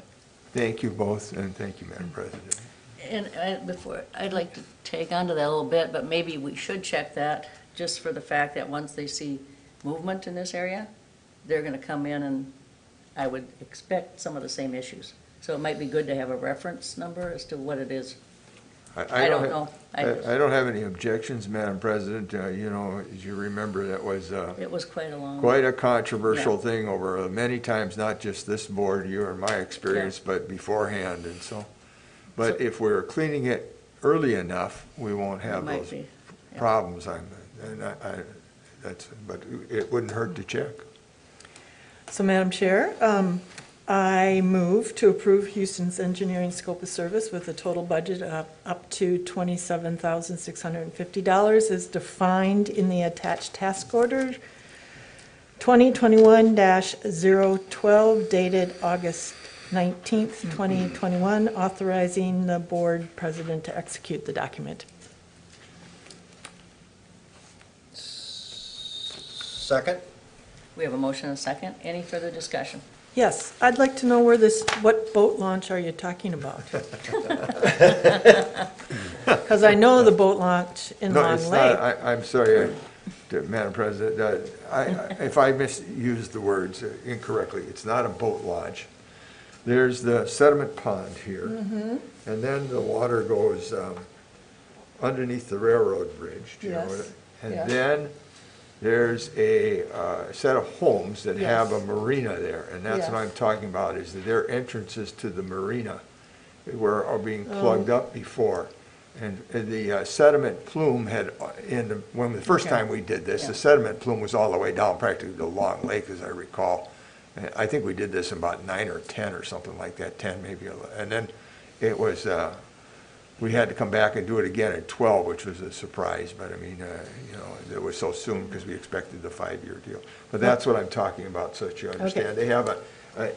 Thank you both, and thank you, Madam President. And I'd like to tag onto that a little bit, but maybe we should check that just for the fact that once they see movement in this area, they're gonna come in and I would expect some of the same issues. So it might be good to have a reference number as to what it is. I don't know. I don't have any objections, Madam President. As you remember, that was It was quite a long. quite a controversial Yeah. thing over many times, not just this board, you and my experience, but beforehand, and so. But if we're cleaning it early enough, we won't have might those be, yeah. problems. But it wouldn't hurt to check. So, Madam Chair, I move to approve Houston's engineering scope of service with a total budget of up to $27,650 as defined in the attached task order 2021-012 dated August 19th, 2021, authorizing the board president to execute the document. Second? We have a motion and a second. Any further discussion? Yes, I'd like to know what boat launch are you talking about? Because I know the boat launch in No, Long it's Lake. not. I'm sorry, Madam President. If I misused the words incorrectly, it's not a boat launch. There's the sediment pond here, and then the water goes underneath the railroad bridge. Do you know Yes, what? And yeah. then there's a set of homes that have a Yes. marina there, and that's what Yes. I'm talking about, is that their entrances to the marina are being Oh. plugged up before. And the sediment plume when the first Okay. time we did this, Yeah. the sediment plume was all the way down practically to Long Lake, as I recall. And I think we did this in about 9 or 10 or something like that, 10 maybe 11. And then it was, we had to come back and do it again at 12, which was a surprise, but I mean, it was so soon because we expected the 5-year deal. But that's what I'm talking about, so that you understand. They have they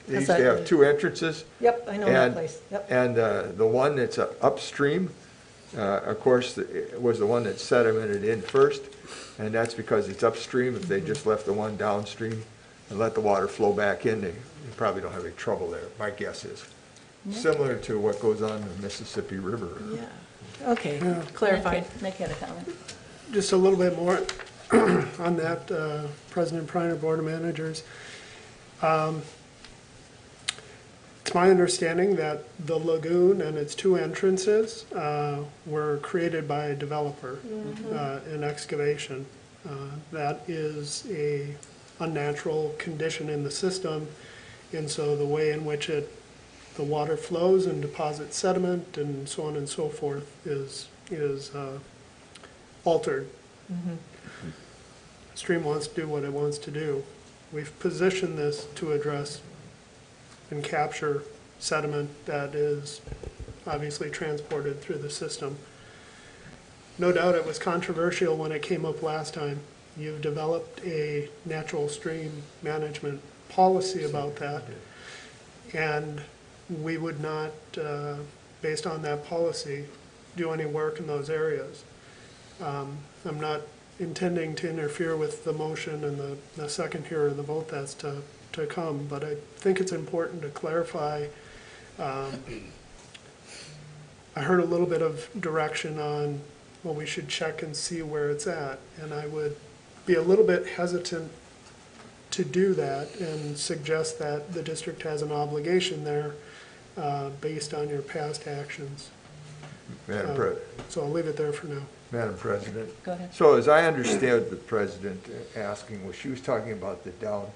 used to have 2 entrances. Yep, I know that and- place, yep. And the one that's upstream, of course, was the one that sedimented in first, and that's because it's upstream. If they just left the one downstream and let the water flow back in, they probably don't have any trouble there, my guess is. Similar to what goes on in the Mississippi River. Yeah, okay, clarified. Nick had a comment. Just a little bit more on that, President Priner, Board of Managers. It's my understanding that the lagoon and its 2 entrances were created by a developer in excavation. That is a unnatural condition in the system, and so the way in which the water flows and deposits sediment and so on and so forth is altered. Stream wants to do what it wants to do. We've positioned this to address and capture sediment that is obviously transported through the system. No doubt it was controversial when it came up last time. You've developed a natural stream management policy about that, and we would not, based on that policy, do any work in those areas. I'm not intending to interfere with the motion and the second here or the vote that's to come, but I think it's important to clarify. I heard a little bit of direction on, well, we should check and see where it's at, and I would be a little bit hesitant to do that and suggest that the district has an obligation there based on your past actions. Madam President. So I'll leave it there for now. Madam President. Go ahead. So as I understand the President asking, well, she was talking about the down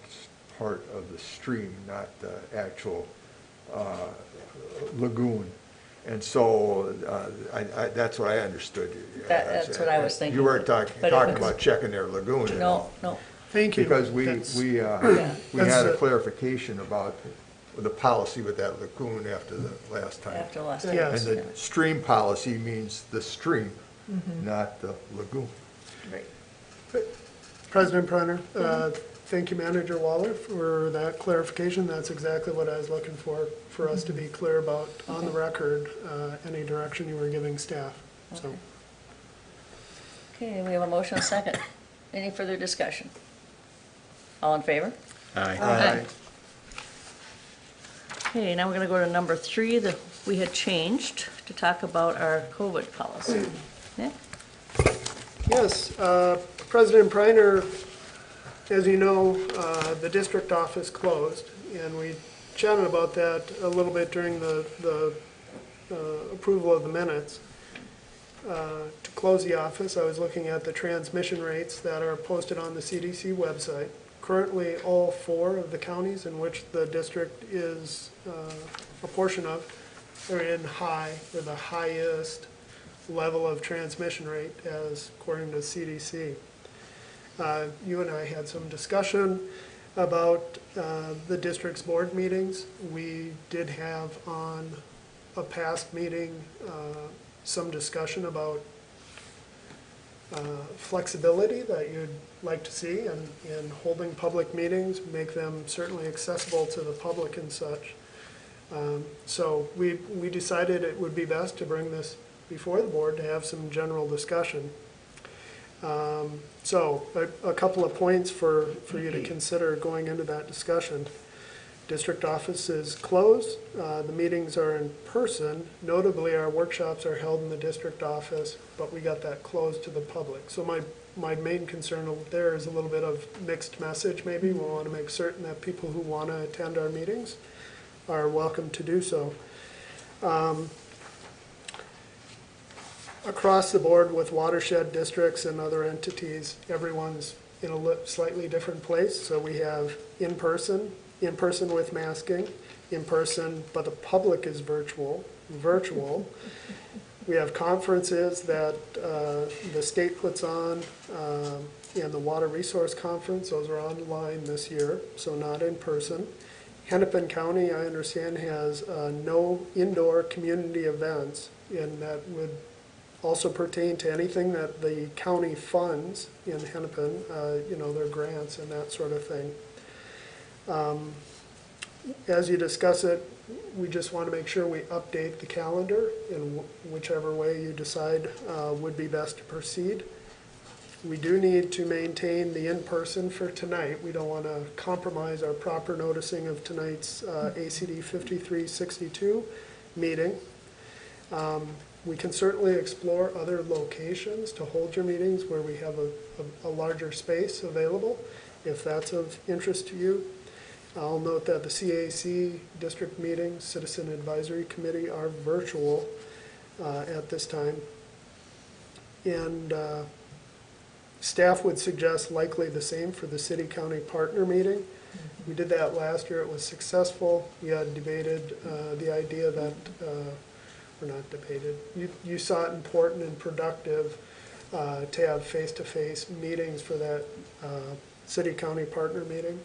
part of the stream, not the actual lagoon. And so that's what I understood. That's what I was thinking. You weren't But it talking was- about checking their lagoon at all. No, no. Thank you. Because we That's had a a- clarification about the policy with that lagoon after the last time. After last Yeah. year. And the stream policy means the stream, not the lagoon. Right. President Brenner, thank you, Manager Waller, for that clarification. That's exactly what I was looking for us to be clear about on the record, any direction you were giving staff. So, Okay, we have a motion and a second. Any further discussion? All in favor? Aye. Okay, now we're gonna go to number 3 that we had changed to talk about our COVID policy. Nick? yes, President Brenner, as you know, the district office closed, and we chatted about that a little bit during the approval of the minutes. To close the office, I was looking at the transmission rates that are posted on the CDC website. Currently, all 4 of the counties in which the district is a portion of are in high, or the highest level of transmission rate as according to CDC. You and I had some discussion about the district's board meetings. We did have on a past meeting some discussion about flexibility that you'd like to see in holding public meetings, make them certainly accessible to the public and such. So we decided it would be best to bring this before the board to have some general discussion. So a couple of points for you to consider going into that discussion. District office is closed. The meetings are in person. Notably, our workshops are held in the district office, but we got that closed to the public. So my main concern there is a little bit of mixed message maybe. We want to make certain that people who want to attend our meetings are welcome to do so. Across the board with watershed districts and other entities, everyone's in a slightly different place. So we have in person with masking, in person, but the public is virtual. We have conferences that the state puts on, and the Water Resource Conference, those are online this year, so not in person. Hennepin County, I understand, has no indoor community events, and that would also pertain to anything that the county funds in Hennepin, their grants and that sort of thing. As you discuss it, we just want to make sure we update the calendar in whichever way you decide would be best to proceed. We do need to maintain the in-person for tonight. We don't want to compromise our proper noticing of tonight's ACD 5362 meeting. We can certainly explore other locations to hold your meetings where we have a larger space available, if that's of interest to you. I'll note that the CAC district meetings, Citizen Advisory Committee, are virtual at this time. And staff would suggest likely the same for the city-county partner meeting. We did that last year. It was successful. We had debated the idea that, or not debated, you saw it important and productive to have face-to-face meetings for that city-county partner meeting.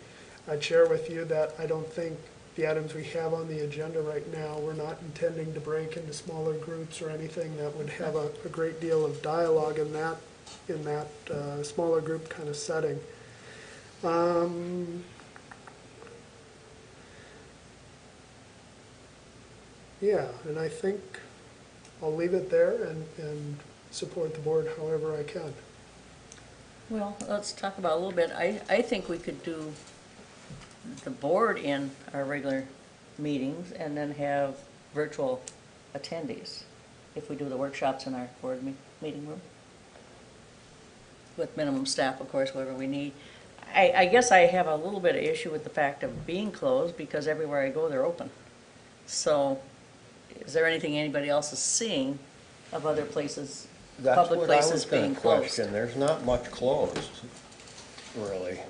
I'd share with you that I don't think the items we have on the agenda right now. We're not intending to break into smaller groups or anything that would have a great deal of dialogue in that smaller group kind of setting. Yeah, and I think I'll leave it there and support the board however I can. Well, let's talk about a little bit. I think we could do the board in our regular meetings and then have virtual attendees if we do the workshops in our board meeting room. With minimum staff, of course, whatever we need. I guess I have a little bit of issue with the fact of being closed because everywhere I go, they're open. So is there anything anybody else is seeing of other places, That's public what I was places gonna being closed? question. There's not much closed, really.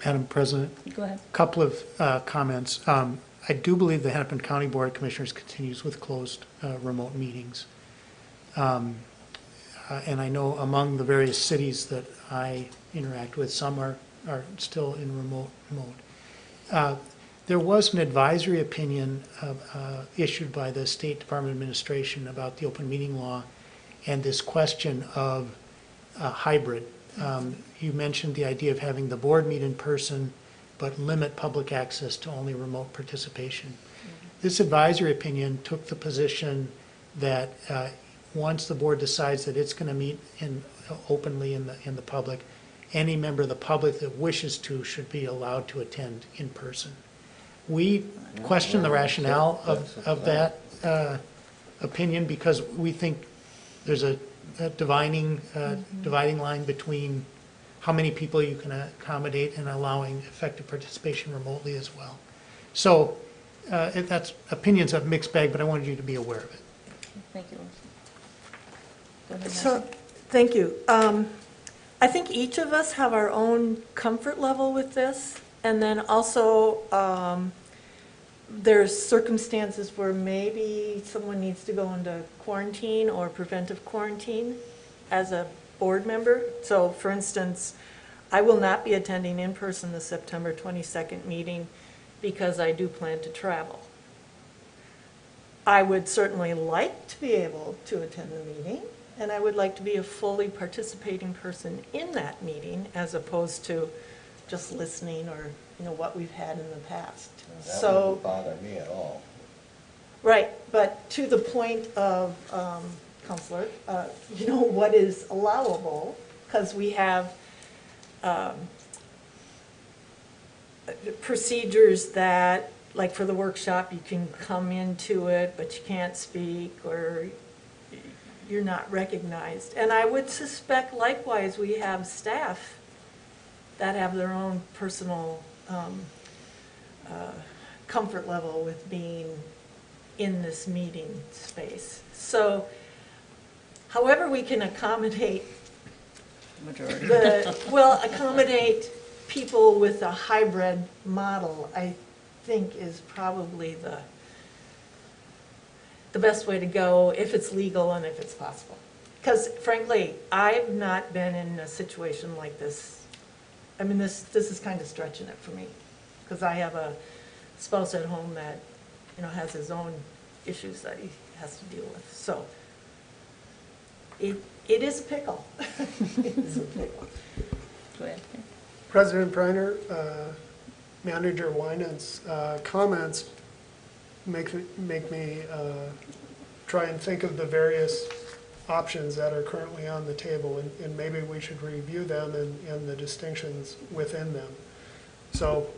Madam President, Go ahead. couple of comments. I do believe the Hennepin County Board of Commissioners continues with closed remote meetings. And I know among the various cities that I interact with, some are still in remote mode. There was an advisory opinion issued by the State Department of Administration about the open meeting law and this question of hybrid. You mentioned the idea of having the board meet in person, but limit public access to only remote participation. This advisory opinion took the position that once the board decides that it's going to meet openly in the public, any member of the public that wishes to should be allowed to attend in person. We question the rationale of that opinion because we think there's a dividing line between how many people you can accommodate and allowing effective participation remotely as well. So that's opinions of mixed bag, but I wanted you to be aware of it. Thank you. Go ahead, So, Nancy. thank you. I think each of us have our own comfort level with this. And then also, there's circumstances where maybe someone needs to go into quarantine or preventive quarantine as a board member. So for instance, I will not be attending in person the September 22nd meeting because I do plan to travel. I would certainly like to be able to attend the meeting, and I would like to be a fully participating person in that meeting as opposed to just listening or, what we've had in the past. That wouldn't bother me at all. Right, but to the point of, Counselor, what is allowable, because we have procedures that, like for the workshop, you can come into it, but you can't speak, or you're not recognized. And I would suspect likewise, we have staff that have their own personal comfort level with being in this meeting space. So however we can accommodate Majority. accommodate people with a hybrid model, I think is probably the best way to go if it's legal and if it's possible. Because frankly, I've not been in a situation like this. I mean, this is kind of stretching it for me, because I have a spouse at home that, has his own issues that he has to deal with. So it is a pickle. It is a pickle. Go ahead. President Preiner, Manager Winans' comments make me try and think of the various options that are currently on the table, and maybe we should review them and the distinctions within them. So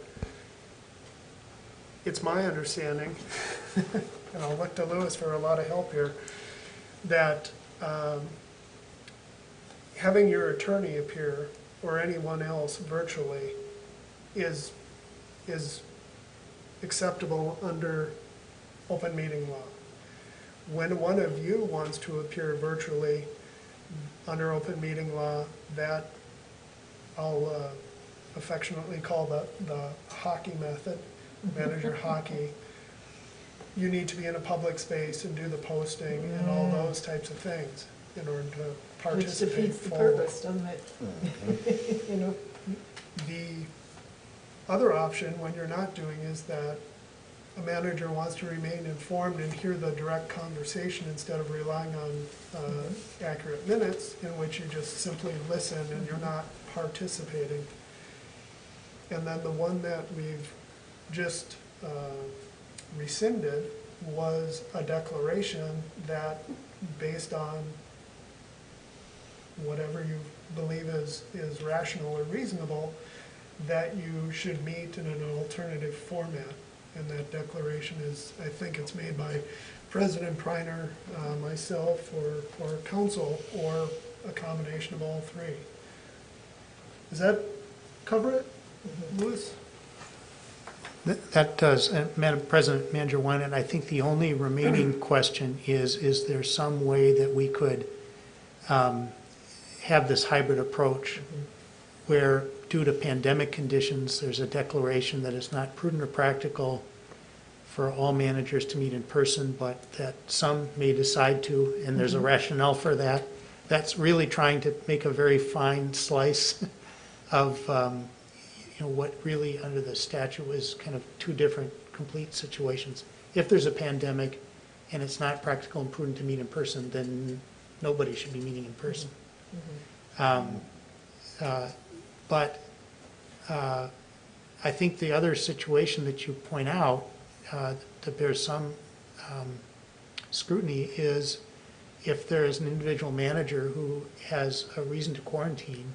it's my understanding, and I'll look to Lewis for a lot of help here, that having your attorney appear or anyone else virtually is acceptable under open meeting law. When one of you wants to appear virtually under open meeting law, that I'll affectionately call the hockey method, manager hockey. You need to be in a public space and do the posting and all those types of things in order to Which participate defeats the fully. purpose, doesn't it? The other option, when you're not doing, is that a manager wants to remain informed and hear the direct conversation instead of relying on accurate minutes, in which you just simply listen and you're not participating. And then the one that we've just rescinded was a declaration that, based on whatever you believe is rational or reasonable, that you should meet in an alternative format. And that declaration is, I think it's made by President Priner, myself, or council, or a combination of all three. Does that cover it, Louis? That does, Madam President, Manager One, and I think the only remaining question is there some way that we could have this hybrid approach where, due to pandemic conditions, there's a declaration that it's not prudent or practical for all managers to meet in person, but that some may decide to, and there's a rationale for that. That's really trying to make a very fine slice of what really under the statute is kind of two different complete situations. If there's a pandemic and it's not practical and prudent to meet in person, then nobody should be meeting in person. But I think the other situation that you point out that bears some scrutiny is if there is an individual manager who has a reason to quarantine,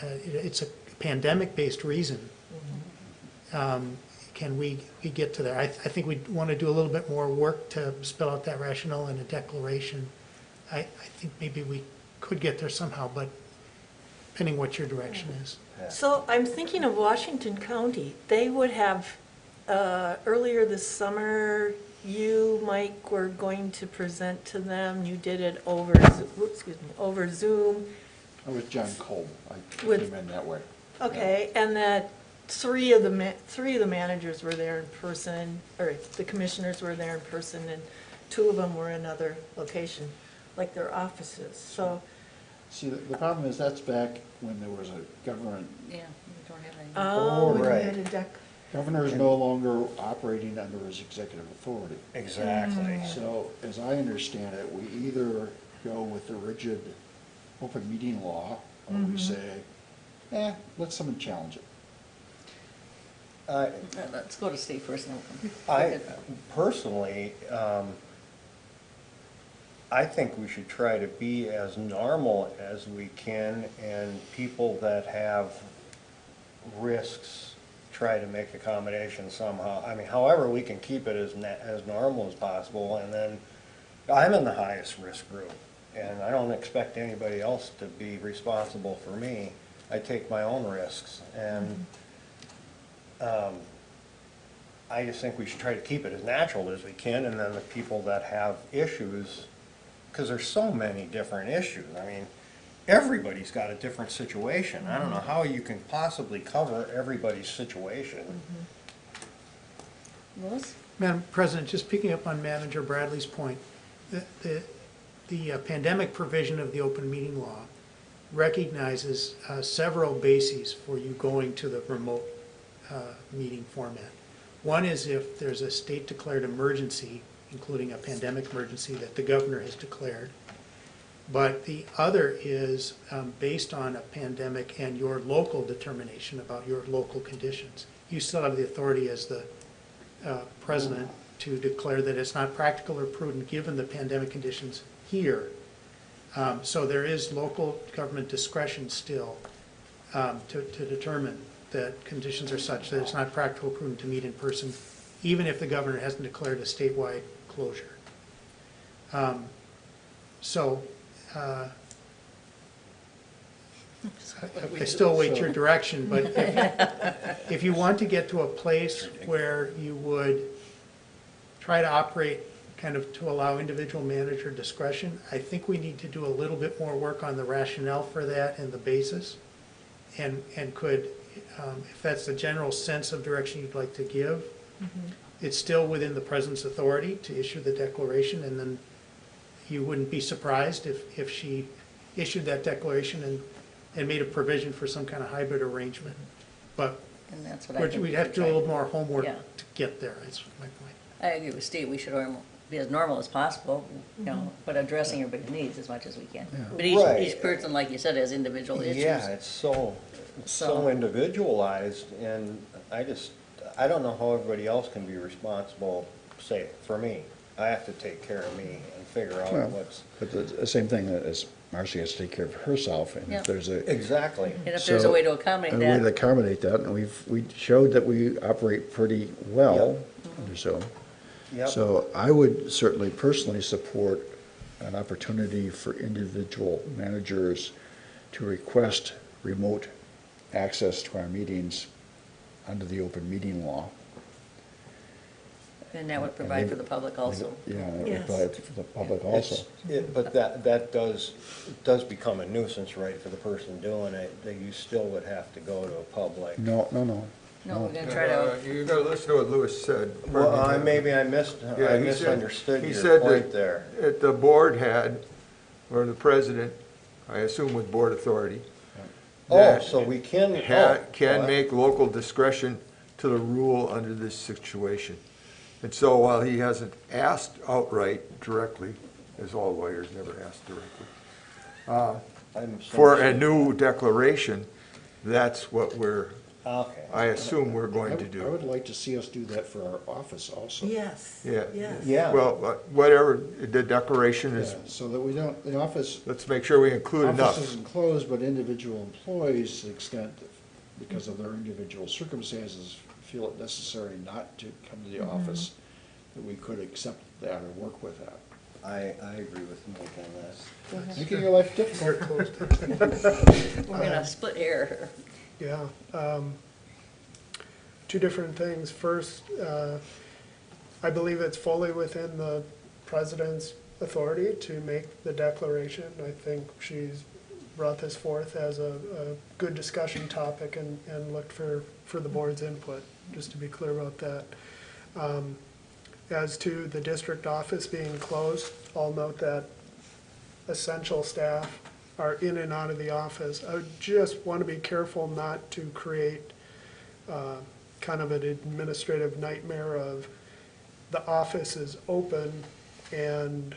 it's a pandemic-based reason. Can we get to there? I think we want to do a little bit more work to spell out that rationale in a declaration. I think maybe we could get there somehow, but depending what your direction is. So I'm thinking of Washington County. They would have, earlier this summer, you, Mike, were going to present to them. You did it over, over Zoom. I was John Kolb. I With- came in that way. Okay, and that three of the managers were there in person, or the commissioners were there in person, and two of them were in another location, like their offices. So, See, the problem is that's back when there was a government, Yeah, we don't have any. oh, we right. had a governor is no longer operating under his executive authority. Exactly. So, as I understand it, we either go with the rigid open meeting law, or we say, let someone challenge it. Let's go to state first. And we'll I personally, I think we should try to be as normal as we can, and people that have risks, try to make accommodations somehow. I mean, however we can keep it as normal as possible, and then I'm in the highest risk group, and I don't expect anybody else to be responsible for me. I take my own risks, and I just think we should try to keep it as natural as we can, and then the people that have issues, because there's so many different issues. I mean, everybody's got a different situation. I don't know how you can possibly cover everybody's situation. Louis? Madam President, just picking up on Manager Bradley's point, the pandemic provision of the open meeting law recognizes several bases for you going to the remote meeting format. One is if there's a state-declared emergency, including a pandemic emergency that the governor has declared. But the other is based on a pandemic and your local determination about your local conditions. You still have the authority as the president to declare that it's not practical or prudent given the pandemic conditions here. So there is local government discretion still to determine that conditions are such that it's not practical or prudent to meet in person, even if the governor hasn't declared a statewide closure. I still await your direction, but if you want to get to a place where you would try to operate kind of to allow individual manager discretion, I think we need to do a little bit more work on the rationale for that and the basis. And could, if that's the general sense of direction you'd like to give, it's still within the president's authority to issue the declaration, and then you wouldn't be surprised if she issued that declaration and made a provision for some kind of hybrid arrangement. but And that's what I think. we'd have to do a little more homework Yeah. to get there, is my point. I agree with Steve, we should be as normal as possible, you know, but addressing everybody's needs as much as we can. But Right. each person, like you said, has individual issues. Yeah, it's so So- individualized, and I don't know how everybody else can be responsible, say, for me. I have to take care of me and figure out Well, what's, but the same thing as Marcy has to take care of herself, and Yep. if there's a, exactly. And if there's a So, way to accommodate a way to that, accommodate that, and we showed that we operate pretty well under Zoom. Yep. So I would certainly personally support an opportunity for individual managers to request remote access to our meetings under the open meeting law. and that would provide for the public also. Yeah, and it would Yes. provide for the public also. But that does become a nuisance, right, for the person doing it, that you still would have to go to a public. No. No, we're gonna try to, You gotta listen to what Lewis said. Well, maybe I Yeah, he said- misunderstood he your said point that- there. That the board had, or the president, I assume with board authority. Oh, that so we can, Can make local discretion to the rule under this situation. And so while he hasn't asked outright directly, as all lawyers never ask directly, for a new declaration, that's what Okay. I assume we're going to I would do. like to see us do that for our office also. Yes. Yeah. Yes. Yeah. Well, whatever the declaration is, Yeah, so that we don't, the office, let's make sure we include enough. office isn't closed, but individual employees, to the extent, because of their individual circumstances, feel it necessary not to come to the office, that we could accept that or work with that. I agree with Mike on this. Making your life difficult. we're gonna split hair. Yeah. Two different things. First, I believe it's fully within the president's authority to make the declaration. I think she's brought this forth as a good discussion topic and looked for the board's input, just to be clear about that. As to the district office being closed, I'll note that essential staff are in and out of the office. I would just want to be careful not to create kind of an administrative nightmare of the office is open and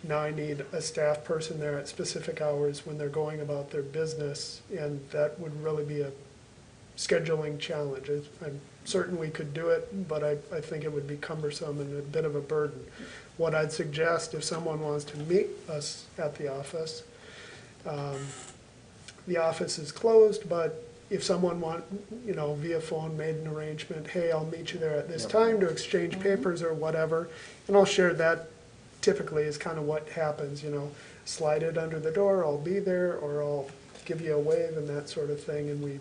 now I need a staff person there at specific hours when they're going about their business, and that would really be a scheduling challenge. I'm certain we could do it, but I think it would be cumbersome and a bit of a burden. What I'd suggest, if someone wants to meet us at the office is closed, but if someone via phone made an arrangement, hey, I'll meet you there at this time to exchange papers or whatever, and I'll share that typically is kind of what happens, slide it under the door, I'll be there, or I'll give you a wave and that sort of thing, and we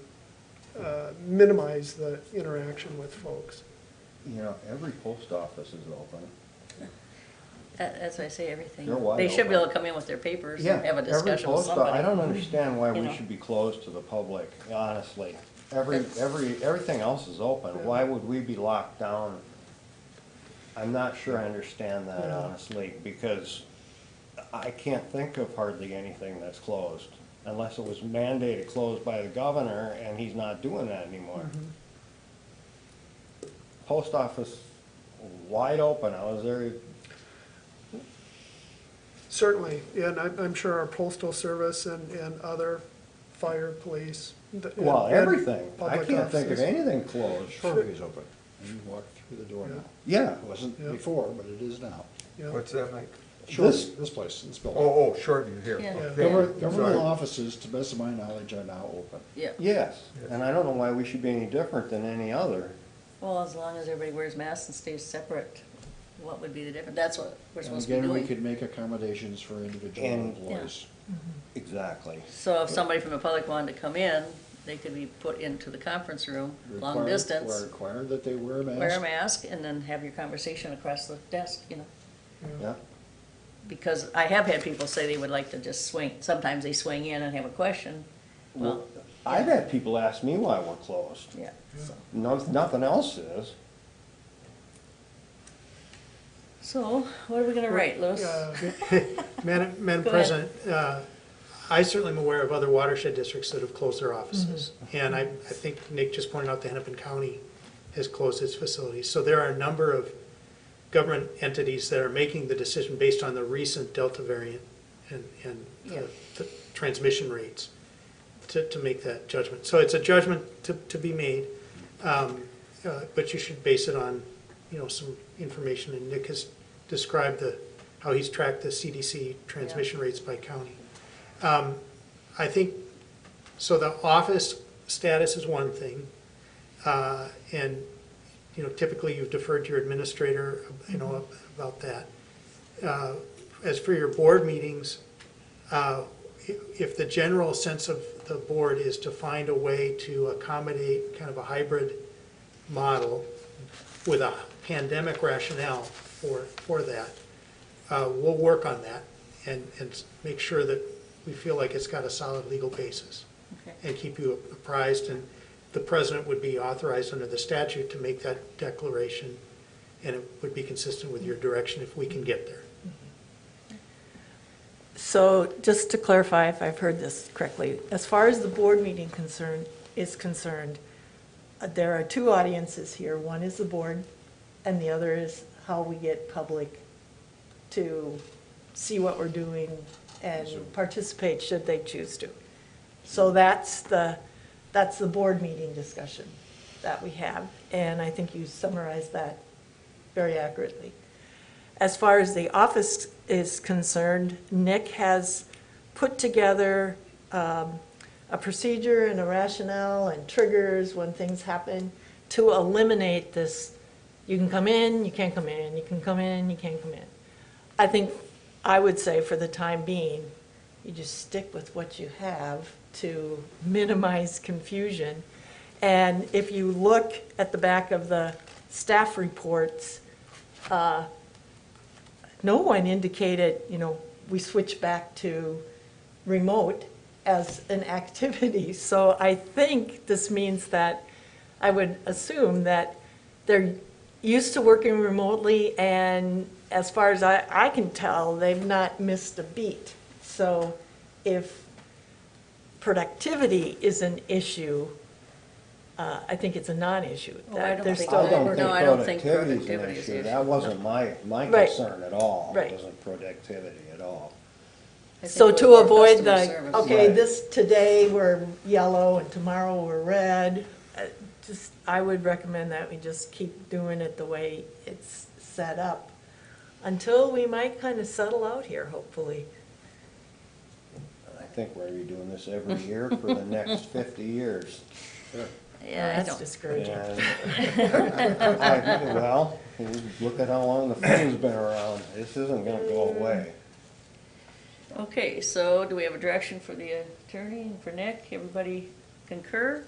minimize the interaction with folks. Every post office is open. That's why I say everything. They're wide They should be open. able to come in with their papers and have a discussion with somebody. I don't understand why You we know. should be closed to the public, honestly. Everything else is open. Why would we be locked down? I'm not sure I understand that, Yeah. honestly, because I can't think of hardly anything that's closed, unless it was mandated closed by the governor, and he's not doing that anymore. Post office, wide open. I was there. Certainly, and I'm sure our postal service and other fire, police. Well, and everything. I public can't think of offices. anything closed. Shoreview is open, and you walk through the door now. Yeah. It wasn't Yeah. before, but it is now. Yeah. What's that, Mike? This place, this building. Oh, Shoreview here. Yeah. Okay. Governmental Sorry. offices, to the best of my knowledge, are now open. Yeah, Yes, and I don't know why we should be any different than any other. well, as long as everybody wears masks and stays separate, what would be the difference? That's what we're And supposed to be again, we doing. could make accommodations for individual And- employees. Exactly. So if somebody from the public wanted to come in, they could be put into the conference room, long Require- distance, Require that they wear a mask. wear a mask, and then have your conversation across the desk, Yeah. Because I have had people say they would like to just swing, sometimes they swing in and have a question. Well, I've had people ask me why we're closed. yeah, so. Nothing else is. So, what are we gonna write, Louis? Madam Go ahead. President, I certainly am aware of other watershed districts that have closed their offices. And I think Nick just pointed out that Hennepin County has closed its facilities. So there are a number of government entities that are making the decision based on the recent Delta variant and the transmission rates to make that judgment. So it's a judgment to be made, but you should base it on, some information. And Nick has described how he's tracked the CDC transmission rates by county. I think, so the office status is one thing, and typically you've deferred to your administrator, about that. As for your board meetings, if the general sense of the board is to find a way to accommodate kind of a hybrid model with a pandemic rationale for that, we'll work on that and make sure that we feel like it's got a solid legal basis. Okay. And keep you apprised, and the president would be authorized under the statute to make that declaration, and it would be consistent with your direction if we can get there. So just to clarify, if I've heard this correctly, as far as the board meeting is concerned, there are two audiences here. One is the board, and the other is how we get public to see what we're doing and participate should they choose to. So that's the board meeting discussion that we have, and I think you summarized that very accurately. As far as the office is concerned, Nick has put together a procedure and a rationale and triggers when things happen to eliminate this, you can come in, you can't come in, you can come in, you can't come in. I think I would say for the time being, you just stick with what you have to minimize confusion. And if you look at the back of the staff reports, no one indicated, we switch back to remote as an activity. So I think this means that I would assume that they're used to working remotely, and as far as I can tell, they've not missed a beat. So if productivity is an issue, I think it's a non-issue. Oh, I don't They're think still so. working. No, I don't think Productivity's an productivity is the issue. issue. That wasn't my Right. concern at all. Right. It wasn't productivity at all. I think So it was to more avoid customer the, service. okay, Right. today we're yellow and tomorrow we're red, I would recommend that we just keep doing it the way it's set up until we might kind of settle out here, hopefully. I think we're gonna be doing this every year for the next 50 years. Yeah, I That's don't. discouraging. Well, look at how long the phone's been around. This isn't gonna go away. Okay, so do we have a direction for the attorney and for Nick? Everybody concur?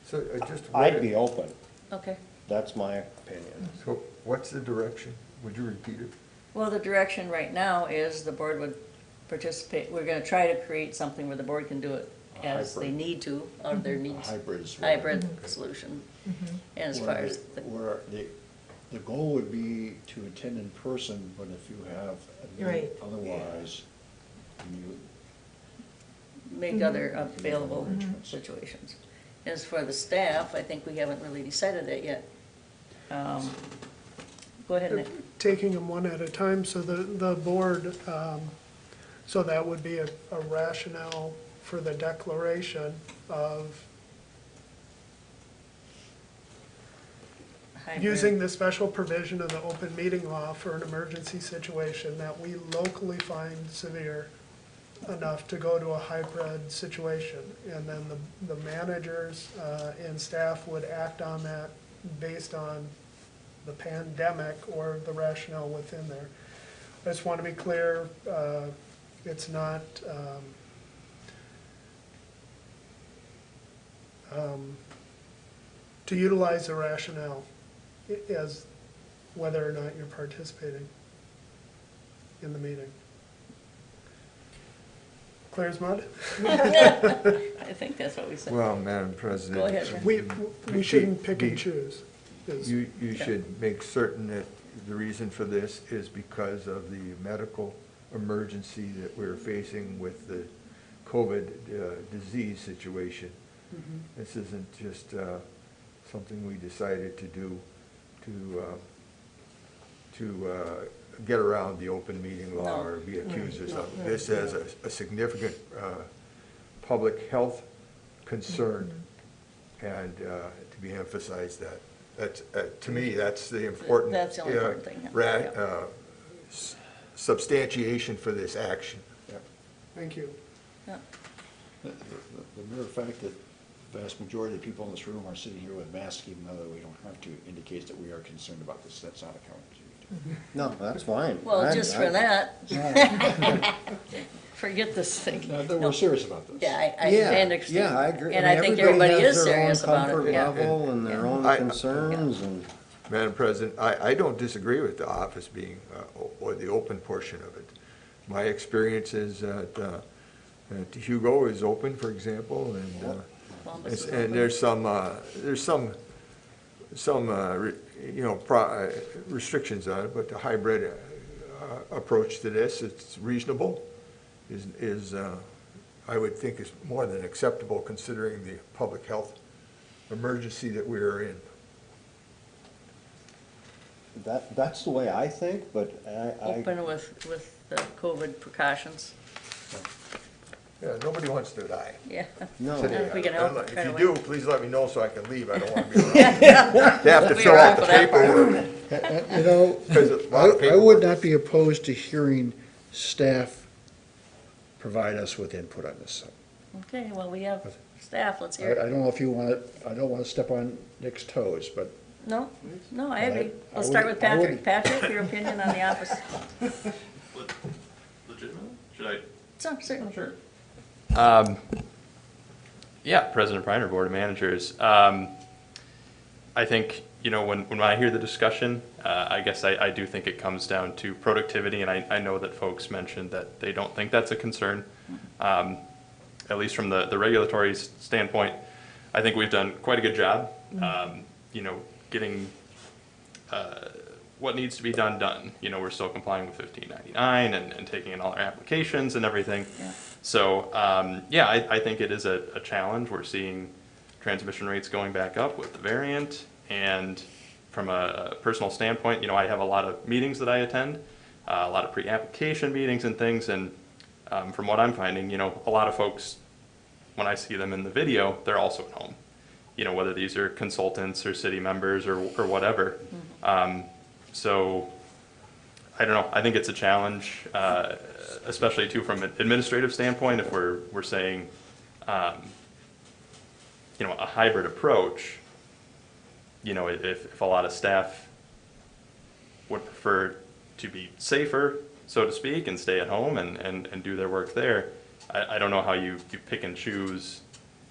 So just. I'd be open. Okay. That's my opinion. So what's the direction? Would you repeat it? Well, the direction right now is the board would participate. We're gonna try to create something where the board can do it as they hybrid. need to, out of their needs. Hybrid is what- Hybrid solution. And as far as, Where the goal would be to attend in person, but if you have a need Right. otherwise, you. make other available situations. As for the staff, I think we haven't really decided that yet. Go ahead, Nick. Taking them one at a time, so the board, so that would be a rationale for the declaration of Hybrid. using the special provision of the open meeting law for an emergency situation that we locally find severe enough to go to a hybrid situation. And then the managers and staff would act on that based on the pandemic or the rationale within there. I just want to be clear, it's not to utilize the rationale as whether or not you're participating in the meeting. Clear as mud? I think that's what we said. Well, Madam President. Go ahead, Rick. We shouldn't pick and choose. You should make certain that the reason for this is because of the medical emergency that we're facing with the COVID disease situation. This isn't just something we decided to do to get around the open meeting law No. or be accused of something. This has a significant public health concern, and to be emphasized that. That's, to me, that's the important. That's the only important thing, yeah. Substantiation for this action. Thank you. Yeah. The mere fact that the vast majority of the people in this room are sitting here with masks, even though we don't have to, indicates that we are concerned about this. That's not a count. No, that's fine. Well, I'm- just for I'm- that, forget this thing. That we're serious about this. Yeah, I Yeah, understand. yeah, I agree. And mean, I think everybody has is their own serious about comfort it, yeah. level and their own I- concerns and. Madam President, I don't disagree with the office being, or the open portion of it. My experience is that Hugo is open, for example, and Columbus is and open. there's some restrictions on it, but the hybrid approach to this, it's reasonable, is I would think is more than acceptable considering the public health emergency that we are in. That's the way I think, but I. Open with the COVID precautions, Yeah, nobody wants to die yeah. No. today. If we can help, If try you to do, please let me know so I can leave. I don't want to be around. They have to We fill are out the for that part. paperwork. You know, Because a lot of I would paperwork. not be opposed to hearing staff provide us with input on this. Okay, well, we have staff, let's I hear I it. don't know if you want to, I don't want to step on Nick's toes, but No, I I- agree. I We'll start would- with I Patrick. would- Patrick, your opinion on the office? Legitimately? Should I? So, certainly. Sure. Yeah, President Priner, Board of Managers. I think, when I hear the discussion, I guess I do think it comes down to productivity, and I know that folks mentioned that they don't think that's a concern. At least from the regulatory standpoint, I think we've done quite a good job, getting what needs to be done. We're still complying with 1599 and taking in all our applications and everything. Yeah. So, I think it is a challenge. We're seeing transmission rates going back up with the variant. And from a personal standpoint, I have a lot of meetings that I attend, a lot of pre-application meetings and things. And from what I'm finding, a lot of folks, when I see them in the video, they're also at home. Whether these are consultants or city members or whatever. So, I don't know. I think it's a challenge, especially too from an administrative standpoint. If we're saying, a hybrid approach, if a lot of staff would prefer to be safer, so to speak, and stay at home and do their work there, I don't know how you pick and choose,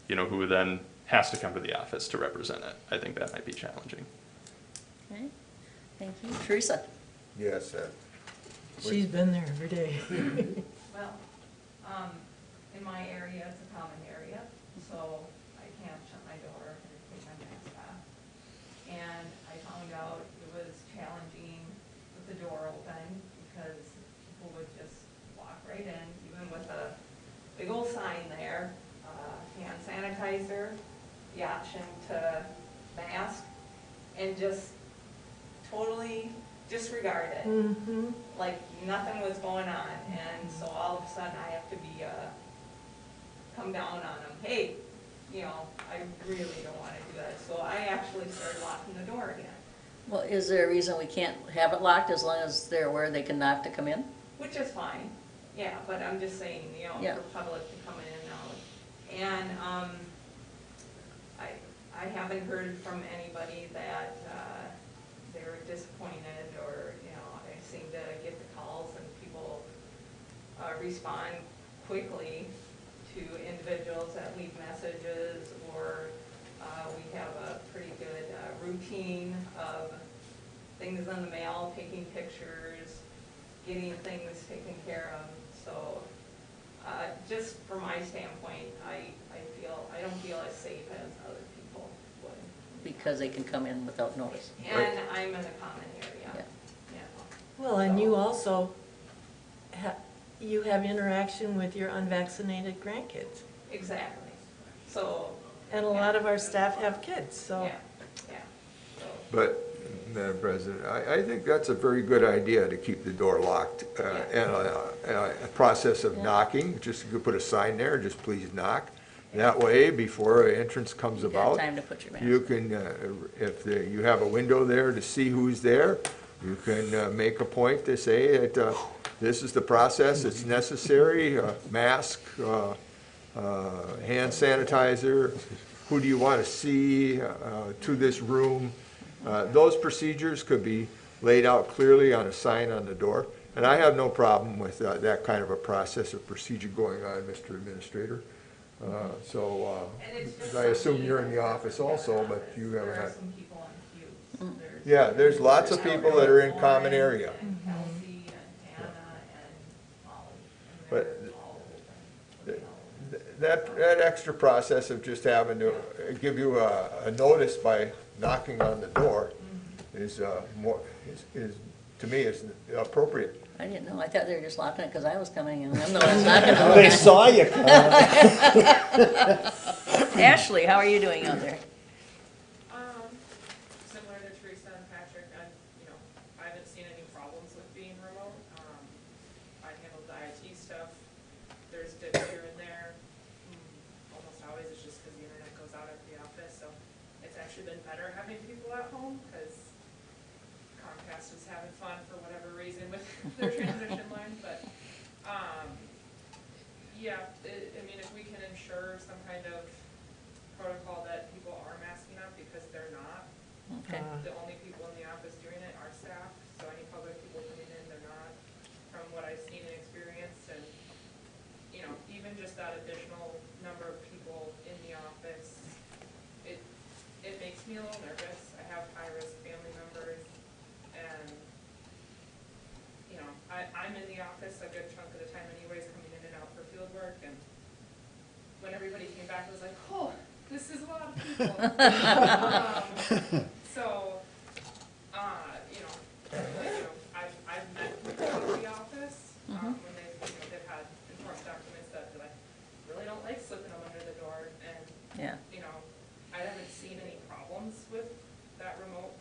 who then has to come to the office to represent it. I think that might be challenging. Okay, thank you. Teresa? Yes, She's been there every day. Well, in my area, it's a common area, so I can't shut my door and take my mask off. And I found out it was challenging with the door open because people would just walk right in, even with a big old sign there, hand sanitizer, the option to mask, and just totally disregard it. Mm-hmm. Like nothing was going on, and so all of a sudden I have to be, come down on them, hey, I really don't wanna do that, so I actually started locking the door again, Well, is there a reason we can't have it locked as long as they're aware they can knock to come in? which is fine, yeah, but I'm just saying, Yeah. for public to come in and out. And, I haven't heard from anybody that, they were disappointed, or, I seem to get the calls and people, respond quickly to individuals that leave messages, or, we have a pretty good, routine of things in the mail, taking pictures, getting things taken care of, so, just from my standpoint, I don't feel as safe as other people would. Because they can come in without notice. And I'm in a common area, Yeah. yeah. Well, and you also you have interaction with your unvaccinated grandkids. Exactly. So, And a lot of our staff have kids, so. yeah, yeah. So, But, Madam President, I think that's a very good idea to keep the door locked. And a process of knocking, just you could put a sign there, just please knock. That way, before an entrance comes You got about, time to put your mask you on. can, if you have a window there to see who's there, you can make a point to say that this is the process, it's necessary, mask, hand sanitizer, who do you want to see to this room. Those procedures could be laid out clearly on a sign on the door. And I have no problem with that kind of a process or procedure going on, Mr. Administrator. and it's just I assume something you're in the you have office to also, have but you haven't There are had. some people on queues. There's lots of people that are in common area. And Kelsey and Hannah and Molly. And But they're all open. that extra process of just having to give you a notice by knocking on the door is to me, is appropriate. I didn't know, I thought they were just locking it because I was coming in. I'm the one knocking on They it. saw you coming. Ashley, how are you doing out there? Similar to Teresa and Patrick, I haven't seen any problems with being remote. I handled the IT stuff. There's dips here and there. Almost always it's just because the internet goes out at the office, so it's actually been better having people at home because Comcast is having fun for whatever reason with their transmission line, but, if we can ensure some kind of protocol that people are masking up because they're not. Okay. The only people in the office doing it are staff, so any public people coming in, they're not, from what I've seen and experienced, and, even just that additional number of people in the office, it makes me a little nervous. I have high-risk family members, and, I'm in the office a good chunk of the time anyways, coming in and out for field work, and when everybody came back, I was like, oh, this is a lot of people. I've met people in the office, when they've had enforced documents that they're like, really don't like slipping them under the door, and, Yeah. I haven't seen any problems with that remote,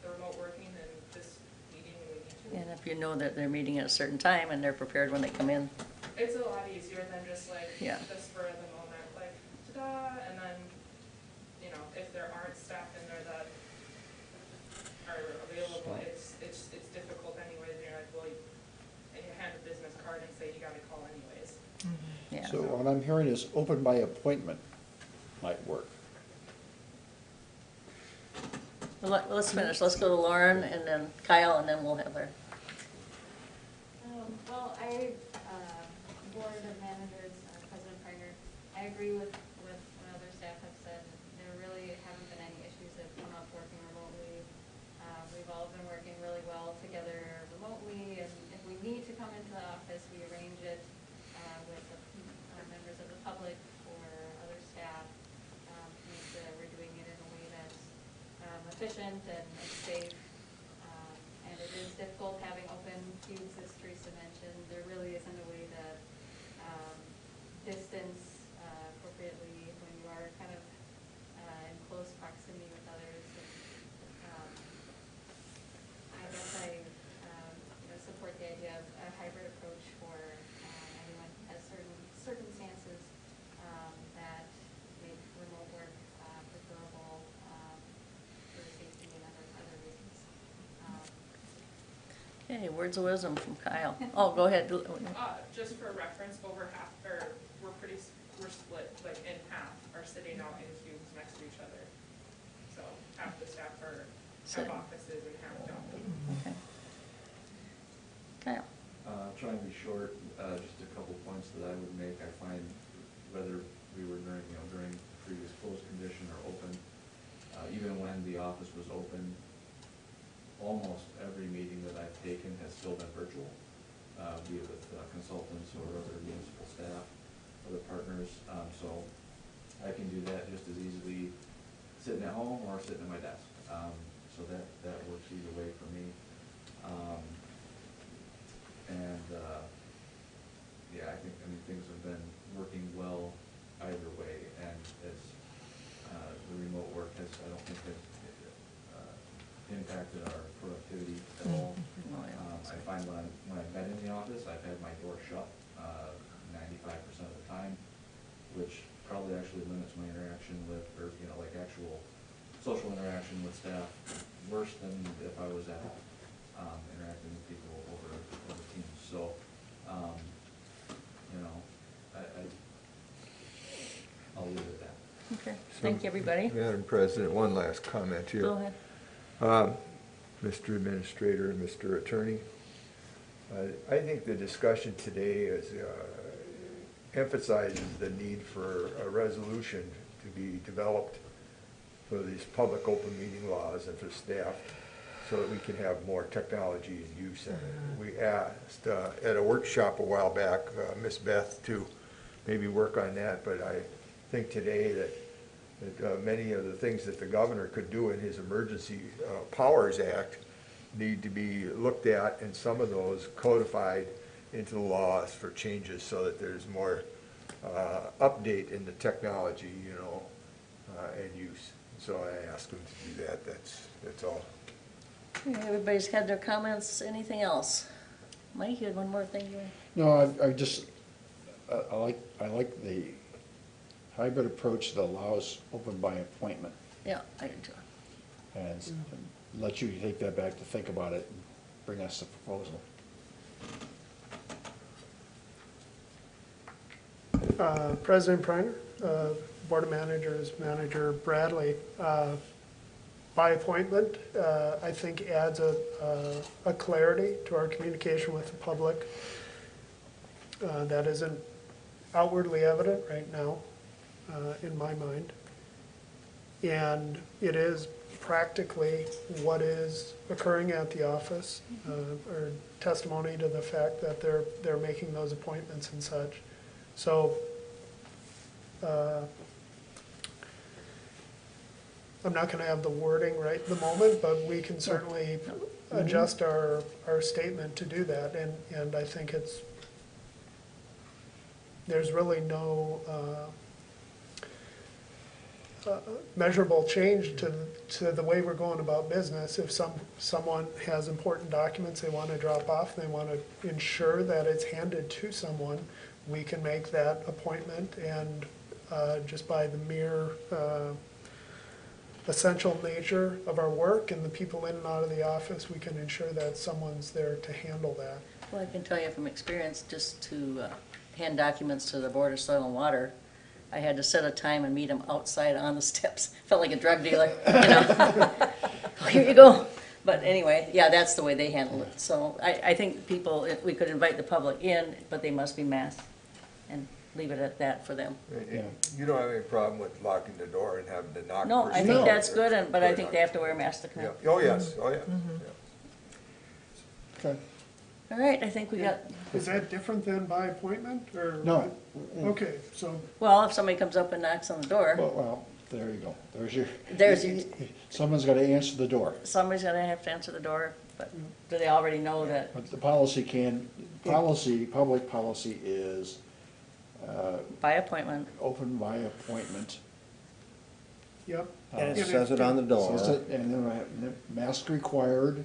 the remote working and this meeting when we need to. And if you know that they're meeting at a certain time and they're prepared when they come in. It's a lot easier than just like Yeah. the spur of the moment, like ta-da, and then, if there aren't staff in there that are available, it's difficult anyways, and you're like, well, and you hand a business card and say you gotta call anyways. Yeah. So what I'm hearing is open by appointment might work. Well, let's finish. Let's go to Lauren and then Kyle and then we'll have our. Board of Managers, President Pranger, I agree with what other staff have said. There really haven't been any issues that have come up working remotely. We've all been working really well together remotely, and if we need to come into the office, we arrange it with the members of the public or other staff. Make sure that we're doing it in a way that's efficient and safe. And it is difficult having open queues, as Teresa mentioned. There really isn't a way to distance appropriately when you are kind of in close proximity with others. And, I guess I support the idea of a hybrid approach for anyone who has certain circumstances that make remote work preferable for safety and other reasons. Okay, words of wisdom from Kyle. Oh, go ahead. Just for reference, over half, we're split, like in half, are sitting out in cubes next to each other. So half the staff have offices and half don't. Okay. Kyle. Trying to be short, just a couple points that I would make. I find whether we were during previous closed condition or open, even when the office was open, almost every meeting that I've taken has still been virtual, be it with consultants or other municipal staff, other partners. So I can do that just as easily sitting at home or sitting at my desk. So that works either way for me. And time when I've been in the office, I've had my door shut 95% of the time, which probably actually limits my interaction with, or, you know, like actual social interaction with staff worse than if I was at home, interacting with people over Teams. So, you know, I'll leave it at that. Okay, thank you, everybody. Madam President, one last comment here. Go ahead. Mr. Administrator, Mr. Attorney, I think the discussion today emphasizes the need for a resolution to be developed for these public open meeting laws and for staff so that we can have more technology in use. And we asked at a workshop a while back, Ms. Beth, to maybe work on that, but I think today that many of the things that the governor could do in his Emergency Powers Act need to be looked at, and some of those codified into the laws for changes so that there's more update in the technology, you know, and use. So I asked him to do that. That's all. Okay, everybody's had their comments. Anything else? Mike, you had one more thing you? No, I just, I like the hybrid approach that allows open by appointment, Yeah, I did too. and let you take that back to think about it and bring us a proposal. President Preiner, Board of Managers, Manager Bradley, by appointment, I think adds a clarity to our communication with the public that isn't outwardly evident right now, in my mind. And it is practically what is occurring at the office, or testimony to the fact that they're making those appointments and such. So, I'm not gonna have the wording right at the moment, but we can certainly adjust our statement to do that, and I think there's really no, measurable change to the way we're going about business. If someone has important documents they want to drop off, they want to ensure that it's handed to someone, we can make that appointment, and just by the mere essential nature of our work and the people in and out of the office, we can ensure that someone's there to handle that. Well, I can tell you from experience, just to hand documents to the Board of Soil and Water, I had to set a time and meet them outside on the steps. Felt like a drug dealer, you know. Here you go. But anyway, yeah, that's the way they handle it. So I think people, we could invite the public in, but they must be masked, and leave it at that for them. Yeah. You don't have any problem with locking the door and having to knock? No, I think that's good, but I think they have to wear a mask to come in. Yeah. Oh, yes, oh, yeah. Okay. All right, I think we got, Is that different than by appointment, or? No. Okay, so, well, if somebody comes up and knocks on the door, Well, there you go. There's your- Someone's gotta answer the door. somebody's gonna have to answer the door, but do they already know that? But the public policy is By appointment. open by appointment. yep. And it says it on the door. Says it, and then mask required.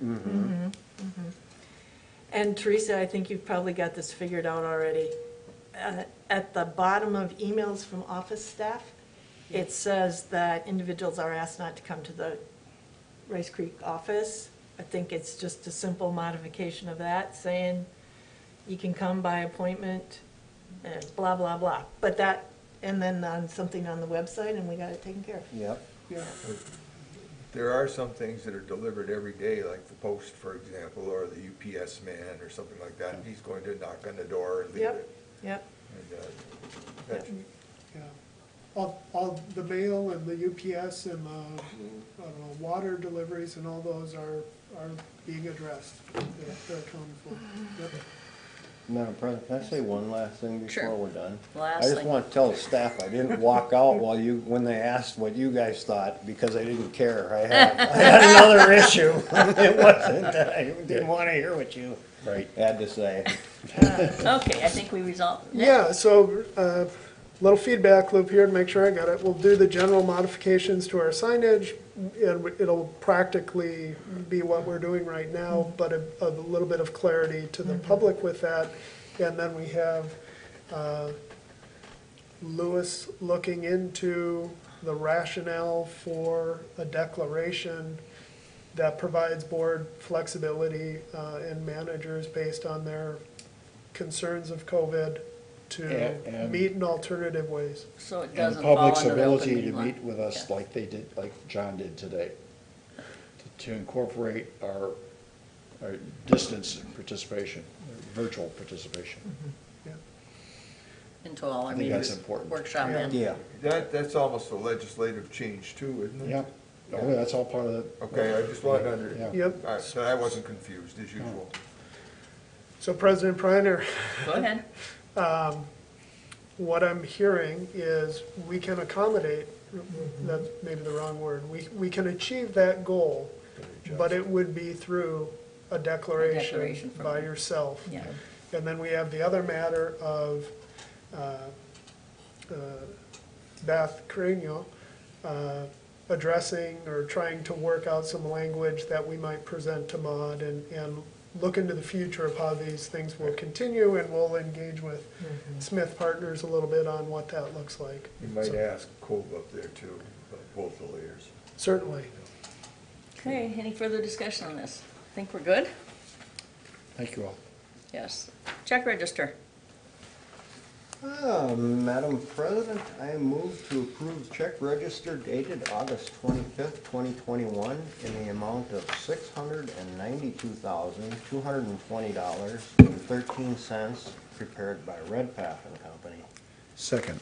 And Teresa, I think you've probably got this figured out already. At the bottom of emails from office staff, it says that individuals are asked not to come to the Rice Creek office. I think it's just a simple modification of that, saying you can come by appointment, and blah, blah, blah. But that, and then on something on the website, and we got it taken care of. Yep. Yeah. There are some things that are delivered every day, like the post, for example, or the UPS man or something like that. And he's going to knock on the door and leave Yep, it. yep. And, that- Yeah. All the mail and the UPS and the, I don't know, water deliveries and all those are being addressed. They're accounted for. Yep. Madam President, can I say one last thing Sure. before we're done? Last I just thing. want to tell the staff, I didn't walk out when they asked what you guys thought, because I didn't care. I had another issue. It wasn't that I didn't want to hear what you had to say. Okay, I think we resolved. Yeah, so, little feedback loop here to make sure I got it. We'll do the general modifications to our signage. it'll practically be what we're doing right now, but a little bit of clarity to the public with that. And then we have Lewis looking into the rationale for a declaration that provides board flexibility and managers based on their concerns of COVID to And- meet in alternative ways. So it And doesn't the fall public's under the open ability to meeting law. meet with us Yeah. like they did, like John did today, to incorporate our distance participation, virtual participation. Into all our I think that's meetings, important. workshop and. Yeah. That's almost a legislative change too, isn't it? Yeah, oh, that's all part of it. Okay, I just wanted to Yeah. Yep. all right, so I wasn't confused as usual. So President Preiner, Go ahead. what I'm hearing is we can accommodate, that's maybe the wrong word, we can achieve that goal, but it would be through a declaration declaration from by you. yourself. Yeah. And then we have the other matter of Beth Carino addressing or trying to work out some language that we might present to Maud and look into the future of how these things will continue, and we'll engage with Smith Partners a little bit on what that looks like. You might ask Cove up there too, both the layers. Certainly. Okay, any further discussion on this? Think we're good? Thank you all. Yes. Check register. Madam President, I move to approve the check register dated August 25th, 2021 in the amount of $692,220.13 prepared by Redpath and Company. Second.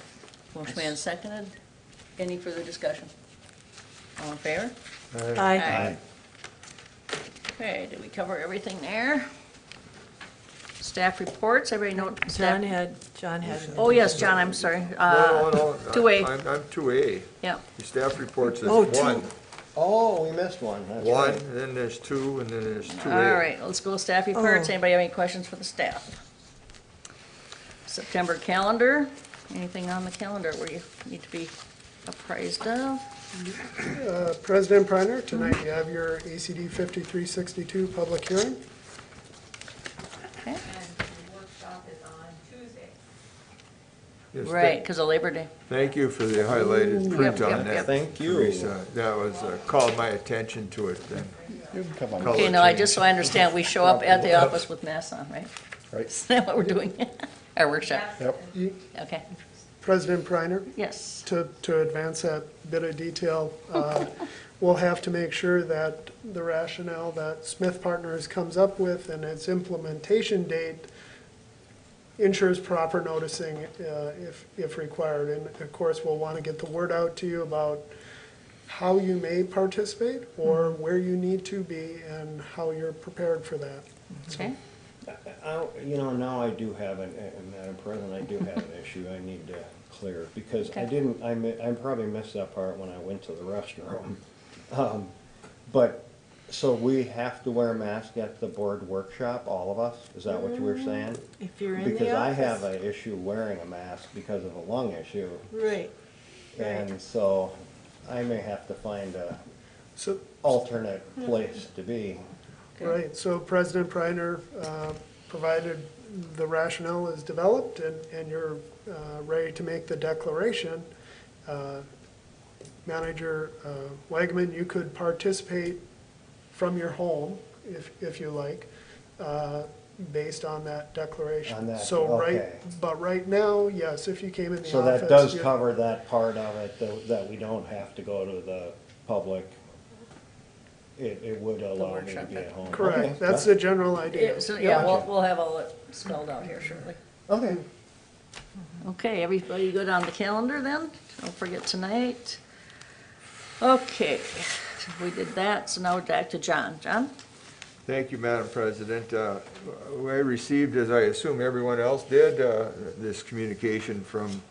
Motion made and seconded. Any further discussion? All in favor? Aye. Okay, did we cover everything there? Staff reports, everybody know staff? John had. Oh, yes, John, I'm sorry. No, 2A. I'm 2A. Yeah. The staff reports is Oh, two. one. Oh, we missed one, that's One, right. and then there's two, and then there's 2A. All right, let's go with staff reports. Oh. Anybody have any questions for the staff? September calendar, anything on the calendar where you need to be apprised of? President Preiner, tonight you have your ACD 5362 public hearing. Okay, And the workshop is on Tuesday. Yes, right, because of Labor Day. Thank you for the highlighted print Yep, on yep, that. yep. Thank you. Teresa. That was, called my attention to it then. You can come on. Color Okay, now I change. just so I understand, we show up at the office with masks on, right? Right. Is that what we're doing? Our workshop? Yep. Okay, President Preiner, yes. to advance that bit of detail, we'll have to make sure that the rationale that Smith Partners comes up with and its implementation date ensures proper noticing if required. And of course, we'll want to get the word out to you about how you may participate or where you need to be and how you're prepared for that. Okay, You know, now I do have Madam President, I do have an issue I need to clear, because I Okay. didn't, I probably missed that part when I went to the restroom. But, so we have to wear masks at the board workshop, all of us? Is that what you were saying? If you're in the office. Because I have an issue wearing a mask because of a lung issue, Right. and so I may have to find a So, alternate place to be. right, so President Preiner, provided the rationale is developed and you're ready to make the declaration, Manager Wegman, you could participate from your home, if you like, based on that declaration. On that, So okay. but right now, yes, if you came in the office. So that does you- cover that part of it, that we don't have to go to the public. It would allow me to workshop. be at home. Okay. Correct, that's the general idea. so, yeah, we'll have all it spelled out here shortly. Okay. Okay, everybody good on the calendar then? Don't forget tonight. Okay, we did that, so now we're back to John. John? Thank you, Madam President. I received, as I assume everyone else did, this communication from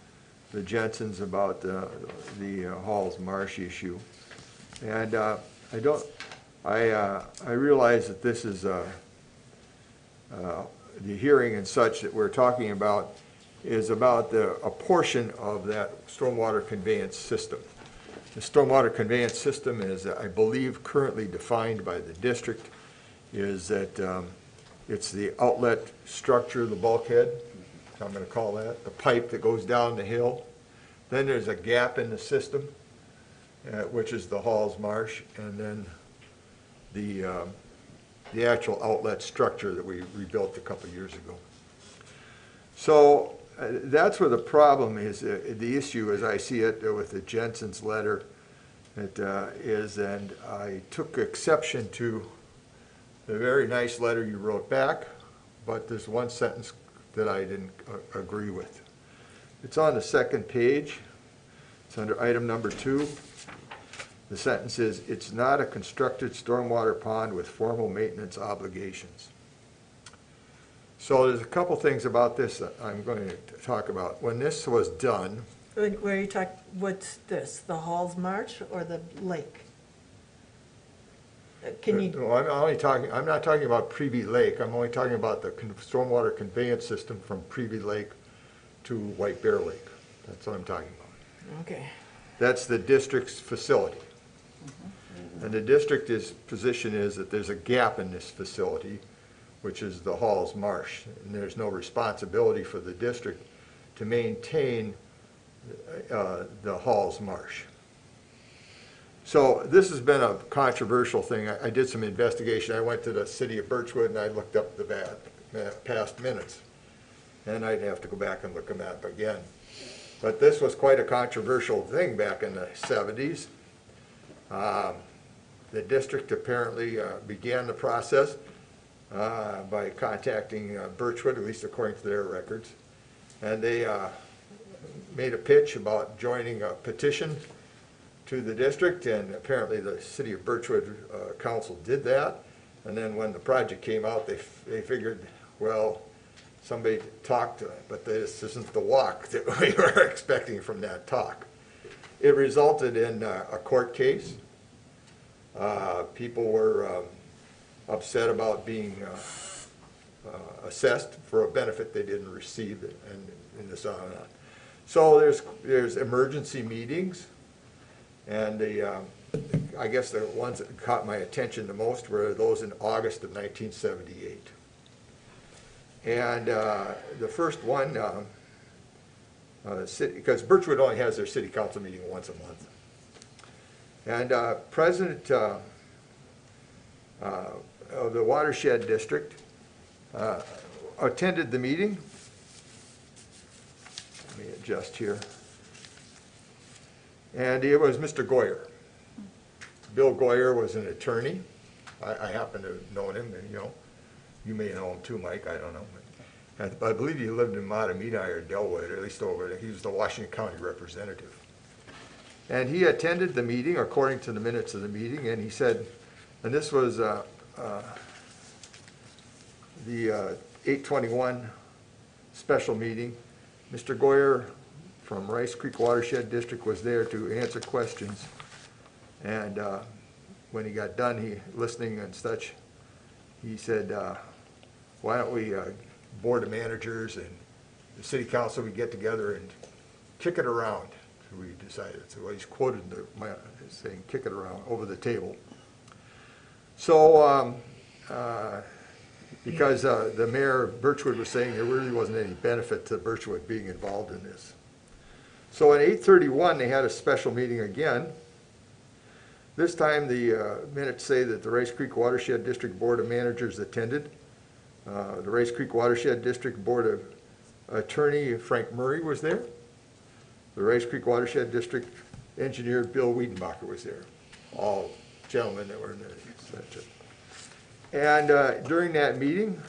the Jensens about the Halls Marsh issue. And I realize that this is the hearing and such that we're talking about is about a portion of that stormwater conveyance system. The stormwater conveyance system is, I believe, currently defined by the district, is that it's the outlet structure, the bulkhead, I'm going to call that, the pipe that goes down the hill. Then there's a gap in the system, which is the Halls Marsh, and then the actual outlet structure that we rebuilt a couple years ago. So that's where the problem is, the issue as I see it with the Jensen's letter, and I took exception to the very nice letter you wrote back, but there's one sentence that I didn't agree with. It's on the second page. It's under item number 2. The sentence is, "It's not a constructed stormwater pond with formal maintenance obligations." So there's a couple things about this that I'm going to talk about. When this was done, Where you talk, what's this, the Halls Marsh or the lake? Can you, no, I'm not talking about Privy Lake. I'm only talking about the stormwater conveyance system from Privy Lake to White Bear Lake. That's what I'm talking about. okay. That's the district's facility. And the district's position is that there's a gap in this facility, which is the Halls Marsh, and there's no responsibility for the district to maintain the Halls Marsh. So this has been a controversial thing. I did some investigation. I went to the city of Birchwood and I looked up the past minutes. And I'd have to go back and look them up again. But this was quite a controversial thing back in the 70s. The district apparently began the process by contacting Birchwood, at least according to their records. And they made a pitch about joining a petition to the district, and apparently the city of Birchwood council did that. And then when the project came out, they figured, well, somebody talked, but this isn't the walk that we were expecting from that talk. It resulted in a court case. People were upset about being assessed for a benefit they didn't receive, and this on and on. So there's emergency meetings, and I guess the ones that caught my attention the most were those in August of 1978. And the first one, because Birchwood only has their city council meeting once a month. And President of the Watershed District attended the meeting. Let me adjust here. And it was Mr. Goyer. Bill Goyer was an attorney. I happen to have known him, and you may know him too, Mike, I don't know. I believe he lived in Matamidi or Delwood, or at least over there. He was the Washington County representative. And he attended the meeting, according to the minutes of the meeting, and he said, and this was the 821 special meeting. Mr. Goyer from Rice Creek Watershed District was there to answer questions. And when he got done, listening and such, he said, why don't we, board of managers and the city council, we get together and kick it around. So we decided, so he's quoted saying, kick it around over the table. So, because the mayor of Birchwood was saying there really wasn't any benefit to Birchwood being involved in this. So at 8:31, they had a special meeting again. This time the minutes say that the Rice Creek Watershed District Board of Managers attended. The Rice Creek Watershed District Board of Attorney Frank Murray was there. The Rice Creek Watershed District Engineer Bill Wiedenbacher was there. All gentlemen that were in the session. And during that meeting,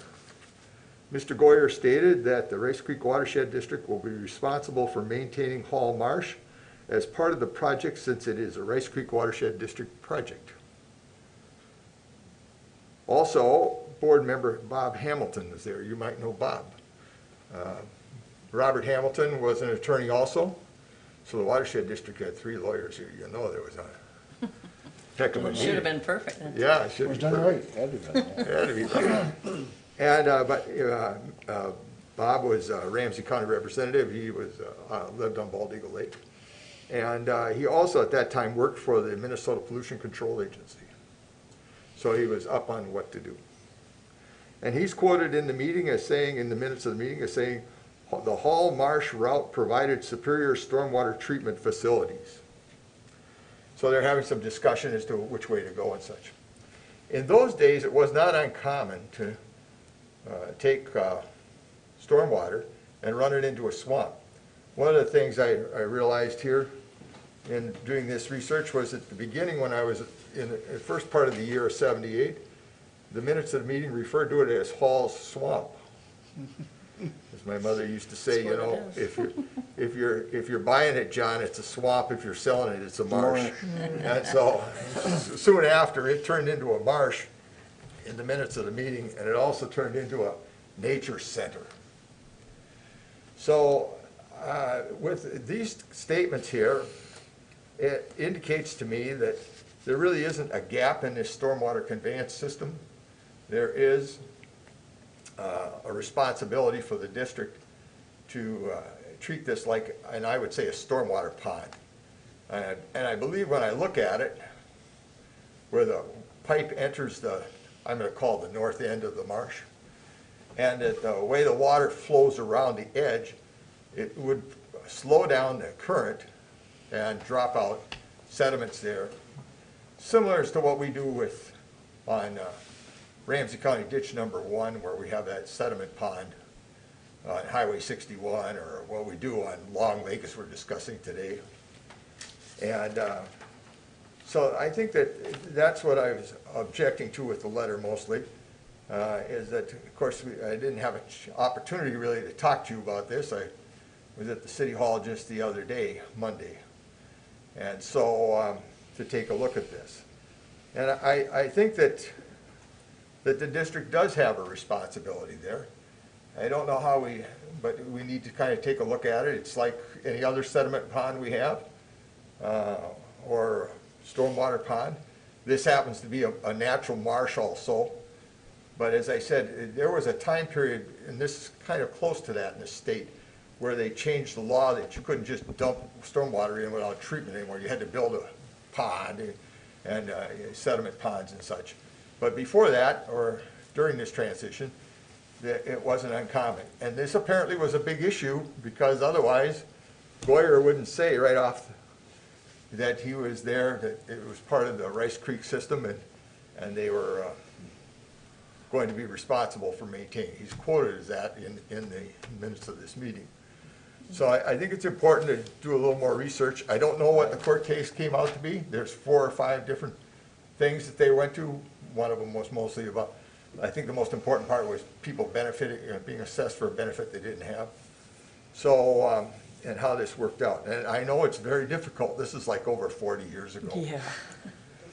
Mr. Goyer stated that the Rice Creek Watershed District will be responsible for maintaining Hall Marsh as part of the project, since it is a Rice Creek Watershed District project. Also, board member Bob Hamilton was there. You might know Bob. Robert Hamilton was an attorney also. So the Watershed District had 3 lawyers here. You know there was a heck of a meeting. Should have been perfect. Yeah, it should Was be done perfect. right. Had to be. Had to be. And, Bob was a Ramsey County representative. He was, lived on Bald Eagle Lake. And he also at that time worked for the Minnesota Pollution Control Agency. So he was up on what to do. And he's quoted in the meeting as saying, in the minutes of the meeting, as saying, the Hall Marsh route provided superior stormwater treatment facilities. So they're having some discussion as to which way to go and such. In those days, it was not uncommon to take stormwater and run it into a swamp. One of the things I realized here in doing this research was at the beginning when I was in the first part of the year of '78, the minutes of the meeting referred to it as Hall's Swamp. As my mother used to say, you know, if you're buying it, John, it's a swamp. If you're selling it, it's a marsh. And so soon after, it turned into a marsh in the minutes of the meeting, and it also turned into a nature center. So with these statements here, it indicates to me that there really isn't a gap in this stormwater conveyance system. There is a responsibility for the district to treat this like, and I would say, a stormwater pond. And I believe when I look at it, where the pipe enters the, I'm going to call it the north end of the marsh, and that the way the water flows around the edge, it would slow down the current and drop out sediments there, similar to what we do with on Ramsey County Ditch Number 1, where we have that sediment pond on Highway 61, or what we do on Long Lake, as we're discussing today. And so I think that that's what I was objecting to with the letter mostly, is that, of course, I didn't have an opportunity really to talk to you about this. I was at the City Hall just the other day, Monday, and so to take a look at this. And I think that the district does have a responsibility there. I don't know how but we need to kind of take a look at it. It's like any other sediment pond we have, or stormwater pond. This happens to be a natural marsh also. But as I said, there was a time period, and this is kind of close to that in the state, where they changed the law that you couldn't just dump stormwater in without treatment anymore. You had to build a pond and sediment ponds and such. But before that, or during this transition, it wasn't uncommon. And this apparently was a big issue, because otherwise Goyer wouldn't say right off that he was there, that it was part of the Rice Creek system, and they were going to be responsible for maintaining. He's quoted as that in the minutes of this meeting. So I think it's important to do a little more research. I don't know what the court case came out to be. There's 4 or 5 different things that they went to. One of them was mostly about, I think the most important part was people benefiting, being assessed for a benefit they didn't have. So, and how this worked out. And I know it's very difficult. This is like over 40 years ago. Yeah.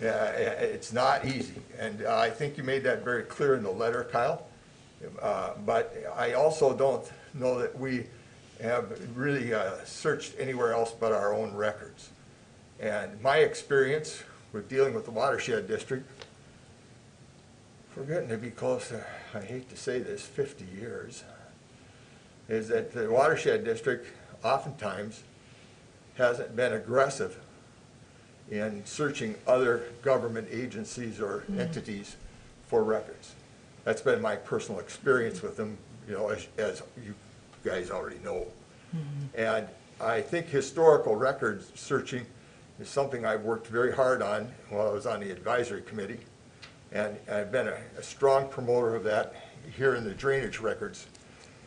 Yeah, it's not easy. And I think you made that very clear in the letter, Kyle. But I also don't know that we have really searched anywhere else but our own records. And my experience with dealing with the Watershed District, we're getting to be close to, I hate to say this, 50 years, is that the Watershed District oftentimes hasn't been aggressive in searching other government agencies or entities for records. That's been my personal experience with them, you know, as you guys already know. And I think historical records searching is something I've worked very hard on while I was on the advisory committee. And I've been a strong promoter of that here in the drainage records,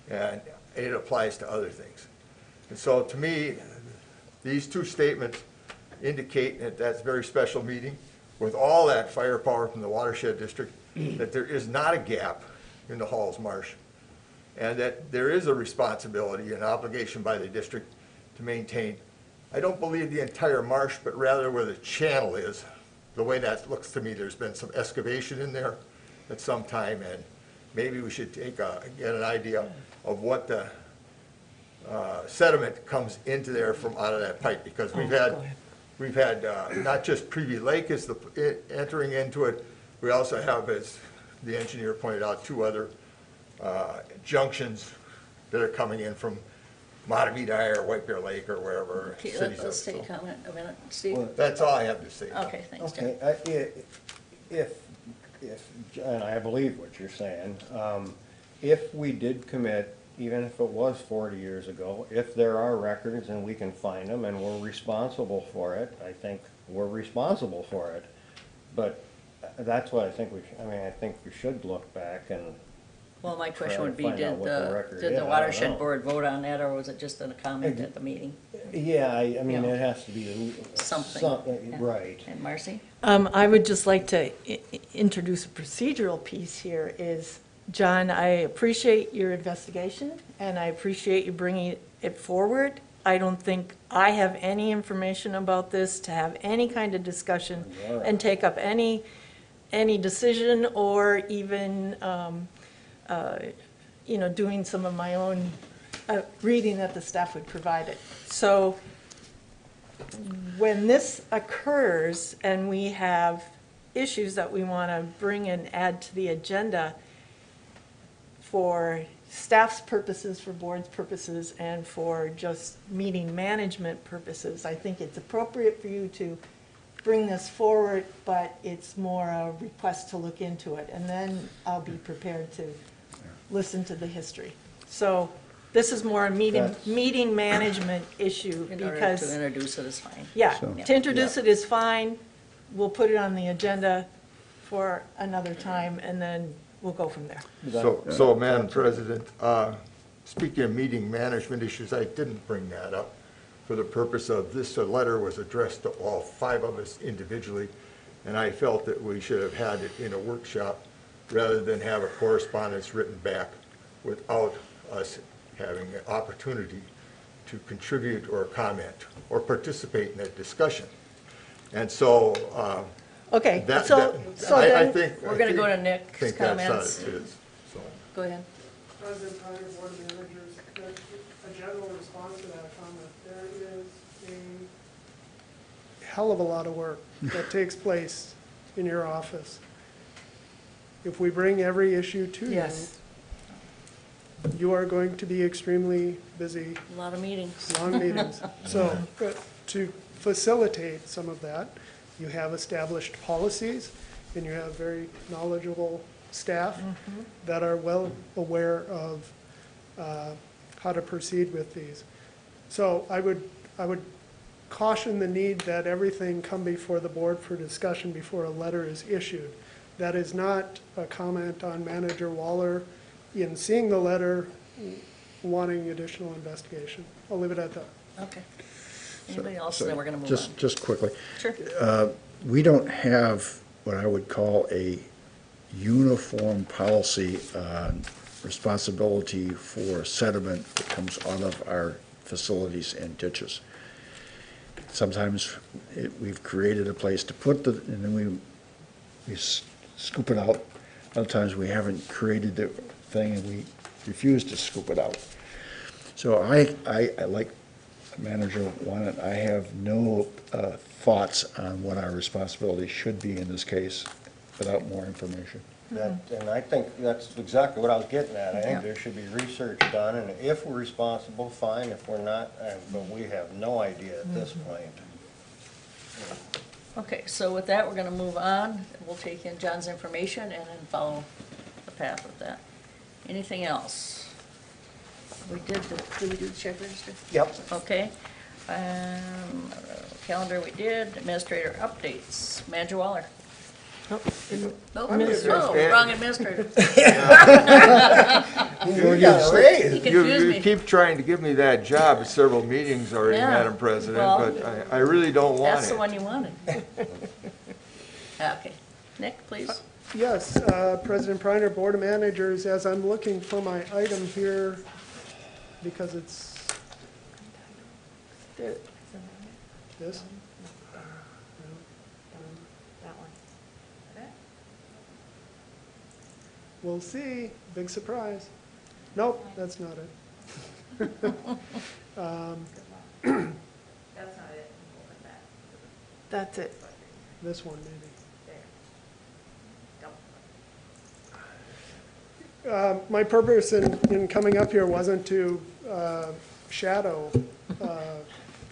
and it applies to other things. And so to me, these 2 statements indicate at that very special meeting, with all that firepower from the Watershed District, that there is not a gap in the Halls Marsh, and that there is a responsibility and obligation by the district to maintain, I don't believe the entire marsh, but rather where the channel is. The way that looks to me, there's been some excavation in there at some time, and maybe we should get an idea of what the sediment comes into there from out of that pipe, because we've had not just Privy Lake is entering into it, we also have, as the engineer pointed out, 2 other junctions that are coming in from Mattavita or White Bear Lake or wherever. Okay, cities let's are, take so. comment a minute. Steve? Well, That's all I have to say. Okay, thanks, Tim. Okay, if, and I believe what you're saying, if we did commit, even if it was 40 years ago, if there are records and we can find them and we're responsible for it, I think we're responsible for it. But that's what I think I think we should look back and Well, my question try to would be, find out did what the record is. did I the don't watershed know. board vote on that, or was it just a comment at the meeting? Yeah, I mean, Yeah. it has to be Something. Yeah. right. And Marcy? I would just like to introduce a procedural piece here is, John, I appreciate your investigation and I appreciate you bringing it forward. I don't think I have any information about this to have any kind of discussion and take up any decision or even, doing some of my own reading that the staff would provide it. So when this occurs and we have issues that we want to bring and add to the agenda for staff's purposes, for board's purposes, and for just meeting management purposes, I think it's appropriate for you to bring this forward, but it's more a request to look into it. And then I'll be prepared to listen to the history. So this is more a meeting management issue In order because. to introduce it is fine. Yeah, So- to introduce it is fine. We'll put it on the agenda for another time, and then we'll go from there. So, Madam President, speaking of meeting management issues, I didn't bring that up for the purpose of this letter was addressed to all 5 of us individually, and I felt that we should have had it in a workshop rather than have a correspondence written back without us having an opportunity to contribute or comment or participate in that discussion. And so, Okay, that, so I then, think. We're gonna go to Nick's think that's how comments. it is, so. Go ahead. President Pryor, Board of Managers, a general response to that comment. There is a hell of a lot of work that takes place in your office. If we bring every issue to you, yes, you are going to be extremely busy, A lot of meetings. long meetings. So, to facilitate some of that, you have established policies, and you have very knowledgeable staff that are well aware of how to proceed with these. So I would caution the need that everything come before the board for discussion before a letter is issued. That is not a comment on Manager Waller in seeing the letter, wanting additional investigation. I'll leave it at that. Okay. Anybody else? So Then we're gonna move on. Just quickly, Sure. we don't have what I would call a uniform policy on responsibility for sediment that comes out of our facilities and ditches. Sometimes we've created a place to put and then we scoop it out. Other times we haven't created the thing and we refuse to scoop it out. So I like Manager wanted, I have no thoughts on what our responsibility should be in this case without more information. And I think that's exactly what I was getting at. I Yeah. think there should be research done, and if we're responsible, fine. If we're not, but we have no idea at this point. Okay, so with that, we're gonna move on. We'll take in John's information and then follow the path with that. Anything else? Did we do the check register? Yep. Okay. Calendar we did, administrator updates. Manager Waller. Nope. Nope. Administrator. Oh, wrong administrator. You confused me. keep trying to give me that job at several meetings already, Yeah. Madam President, Well, but I really don't want That's the it. one you wanted. Okay. Nick, please. Yes, President Pryor, Board of Managers, as I'm looking for my item here, because it's this? that one. We'll see, big surprise. Nope, that's not it. That's not it. Open that. That's it. This one, maybe. There. My purpose in coming up here wasn't to shadow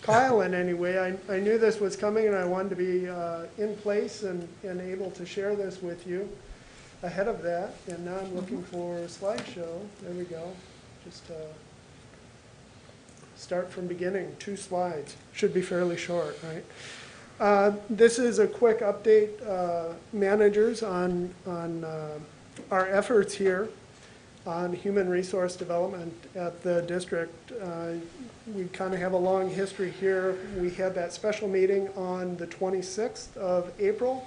Kyle in any way. I knew this was coming and I wanted to be in place and able to share this with you ahead of that. And now I'm looking for a slideshow. There we go. Just start from beginning, 2 slides. Should be fairly short, right? This is a quick update, managers, on our efforts here on human resource development at the district. We kind of have a long history here. We had that special meeting on the 26th of April,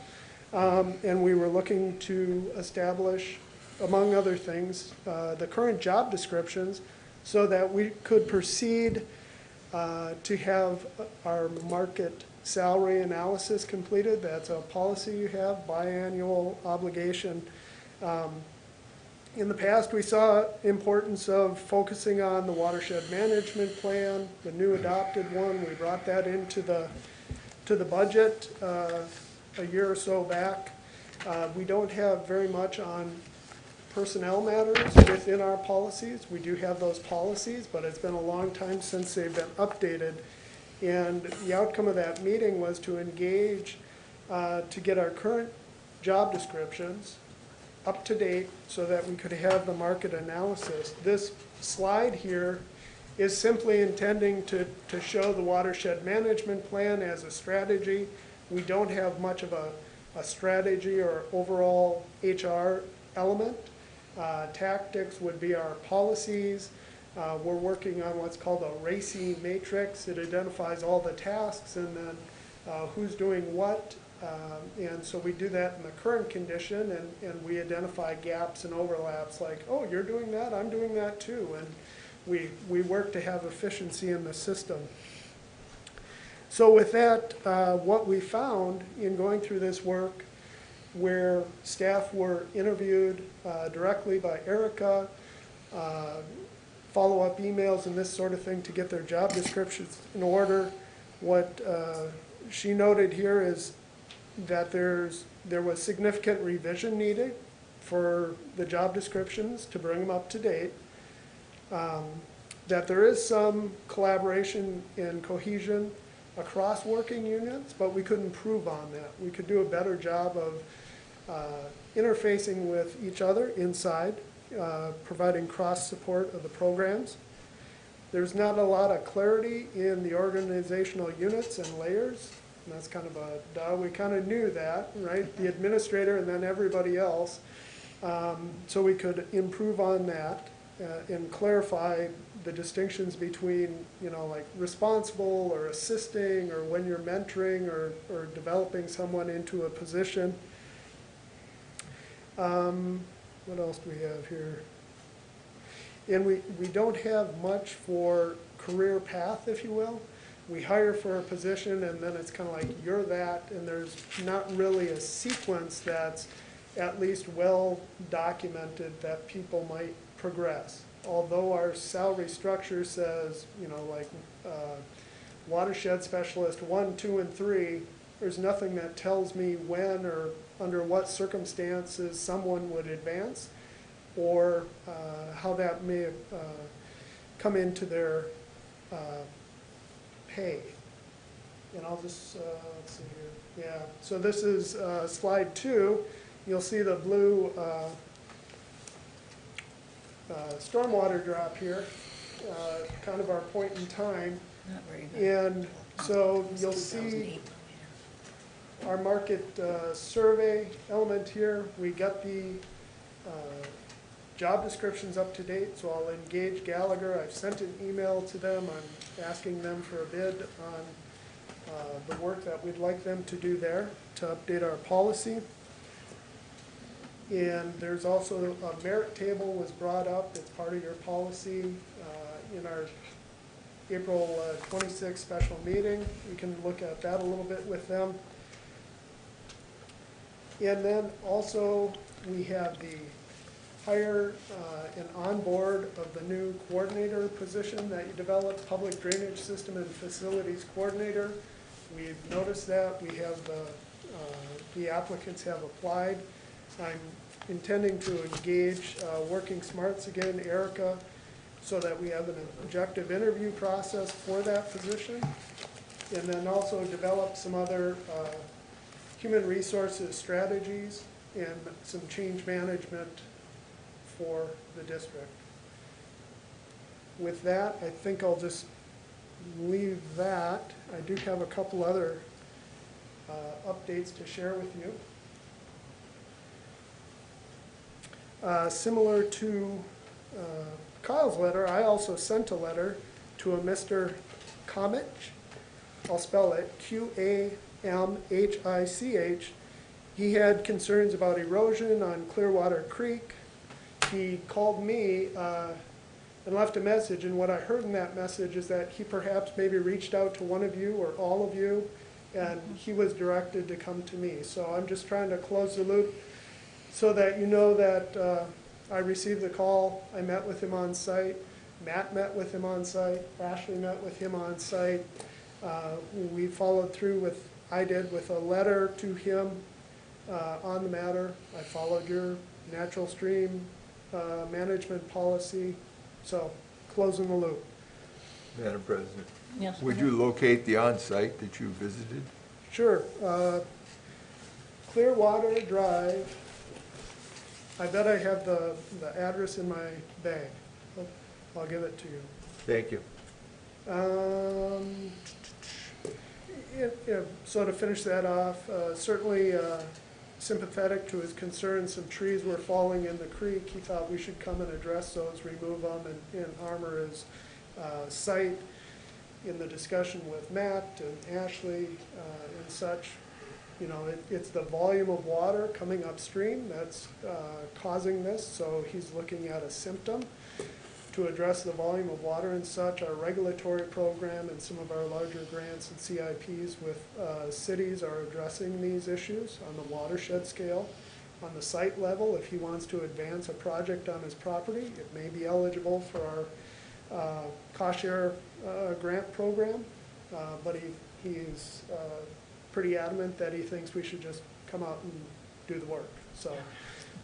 and we were looking to establish, among other things, the current job descriptions so that we could proceed to have our market salary analysis completed. That's a policy you have, biannual obligation. In the past, we saw importance of focusing on the watershed management plan, the new adopted one. We brought that into the budget a year or so back. We don't have very much on personnel matters within our policies. We do have those policies, but it's been a long time since they've been updated. And the outcome of that meeting was to engage to get our current job descriptions up to date so that we could have the market analysis. This slide here is simply intending to show the watershed management plan as a strategy. We don't have much of a strategy or overall HR element. Tactics would be our policies. We're working on what's called a RACI matrix. It identifies all the tasks and then who's doing what. And so we do that in the current condition, and we identify gaps and overlaps like, oh, you're doing that, I'm doing that too. And we work to have efficiency in the system. So with that, what we found in going through this work, where staff were interviewed directly by Erica, follow-up emails and this sort of thing to get their job descriptions in order, what she noted here is that there was significant revision needed for the job descriptions to bring them up to date, that there is some collaboration and cohesion across working units, but we could improve on that. We could do a better job of interfacing with each other inside, providing cross support of the programs. There's not a lot of clarity in the organizational units and layers. And that's kind of a duh. We kind of knew that, right? The administrator and then everybody else. So we could improve on that and clarify the distinctions between, like responsible or assisting or when you're mentoring or developing someone into a position. What else do we have here? And we don't have much for career path, if you will. We hire for a position and then it's kind of like, you're that, and there's not really a sequence that's at least well documented that people might progress. Although our salary structure says, like watershed specialist 1, 2, and 3, there's nothing that tells me when or under what circumstances someone would advance or how that may come into their pay. And I'll just, let's see here. Yeah, so this is slide 2. You'll see the blue stormwater drop here, kind of our point in time. Not very good. And so you'll see our market survey element here. We got the job descriptions up to date, so I'll engage Gallagher. I've sent an email to them. I'm asking them for a bid on the work that we'd like them to do there to update our policy. And there's also a merit table was brought up. It's part of your policy in our April 26th special meeting. We can look at that a little bit with them. And then also we have the hire and onboard of the new coordinator position that you developed, public drainage system and facilities coordinator. We've noticed that. We have the applicants have applied. I'm intending to engage Working Smarts again, Erica, so that we have an objective interview process for that position. And then also develop some other human resources strategies and some change management for the district. With that, I think I'll just leave that. I do have a couple other updates to share with you. Similar to Kyle's letter, I also sent a letter to a Mr. Comich. I'll spell it Qamhich. He had concerns about erosion on Clearwater Creek. He called me and left a message, and what I heard in that message is that he perhaps maybe reached out to one of you or all of you, and he was directed to come to me. So I'm just trying to close the loop so that you know that I received the call. I met with him on site. Matt met with him on site. Ashley met with him on site. We followed through with, I did, with a letter to him on the matter. I followed your natural stream management policy. So, closing the loop. Madam President? Yes. Would you locate the on-site that you visited? Sure. Clearwater Drive. I bet I have the address in my bag. I'll give it to you. Thank you. So to finish that off, certainly sympathetic to his concerns. Some trees were falling in the creek. He thought we should come and address those, remove them, and armor his site. In the discussion with Matt and Ashley and such, you know, it's the volume of water coming upstream that's causing this. So he's looking at a symptom to address the volume of water and such. Our regulatory program and some of our larger grants and CIPs with cities are addressing these issues on the watershed scale. On the site level, if he wants to advance a project on his property, it may be eligible for our cost share grant program, but he's pretty adamant that he thinks we should just come out and do the work. So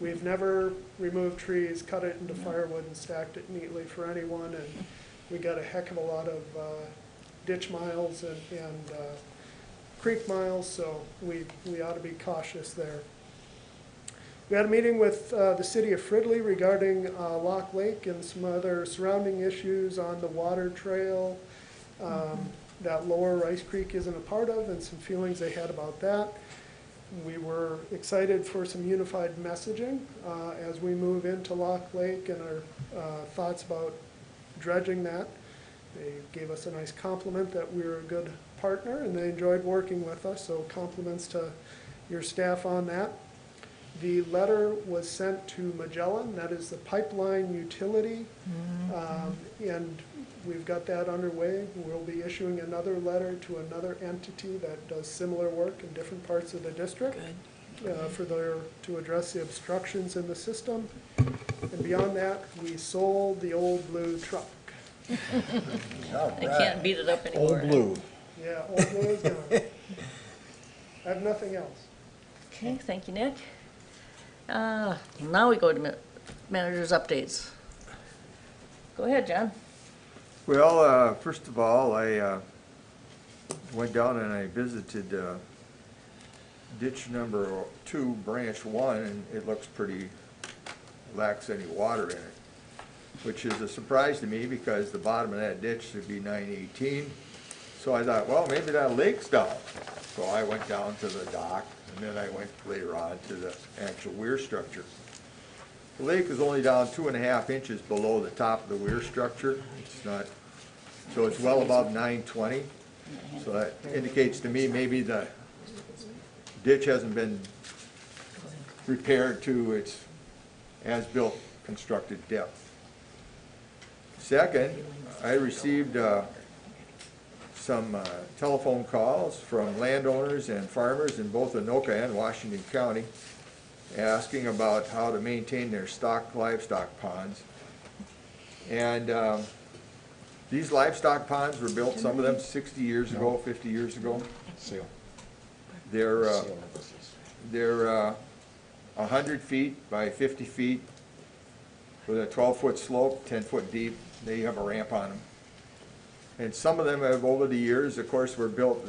we've never removed trees, cut it into firewood, and stacked it neatly for anyone, and we got a heck of a lot of ditch miles and creek miles, so we ought to be cautious there. We had a meeting with the city of Fridley regarding Lock Lake and some other surrounding issues on the water trail that Lower Rice Creek isn't a part of, and some feelings they had about that. We were excited for some unified messaging as we move into Lock Lake and our thoughts about dredging that. They gave us a nice compliment that we were a good partner, and they enjoyed working with us, so compliments to your staff on that. The letter was sent to Magellan, that is the pipeline utility, and we've got that underway. We'll be issuing another letter to another entity that does similar work in different parts of the district to address the obstructions in the system. And beyond that, we sold the old blue truck. I can't beat it up anymore. Old blue. Yeah, old blue is gone. I have nothing else. Okay, thank you, Nick. Now we go to managers' updates. Go ahead, John. Well, first of all, I went down and I visited ditch number 2, branch 1, and it looks pretty, lacks any water in it, which is a surprise to me because the bottom of that ditch should be 918. So I thought, well, maybe that lake's down. So I went down to the dock, and then I went later on to the actual weir structure. The lake is only down 2.5 inches below the top of the weir structure. It's not, so it's well above 920. So that indicates to me maybe the ditch hasn't been repaired to its as-built constructed depth. Second, I received some telephone calls from landowners and farmers in both Anoka and Washington County asking about how to maintain their livestock ponds. And these livestock ponds were built, some of them 60 years ago, 50 years ago. They're 100 feet by 50 feet with a 12-foot slope, 10-foot deep. They have a ramp on them. And some of them have, over the years, of course, they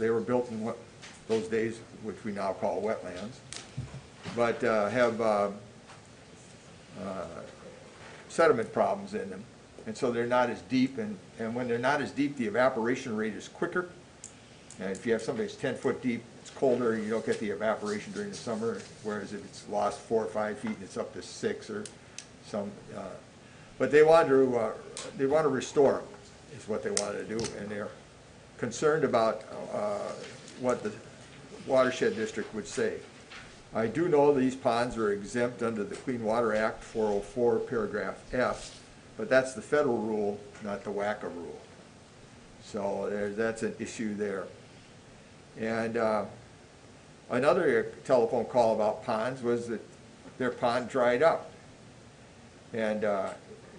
were built in those days, which we now call wetlands, but have sediment problems in them. And so they're not as deep, and when they're not as deep, the evaporation rate is quicker. And if you have something that's 10 foot deep, it's colder, you don't get the evaporation during the summer, whereas if it's lost 4 or 5 feet and it's up to 6 or some, but they want to restore them, is what they want to do, and they're concerned about what the Watershed District would say. I do know these ponds are exempt under the Clean Water Act 404 paragraph F, but that's the federal rule, not the WACA rule. So that's an issue there. And another telephone call about ponds was that their pond dried up. And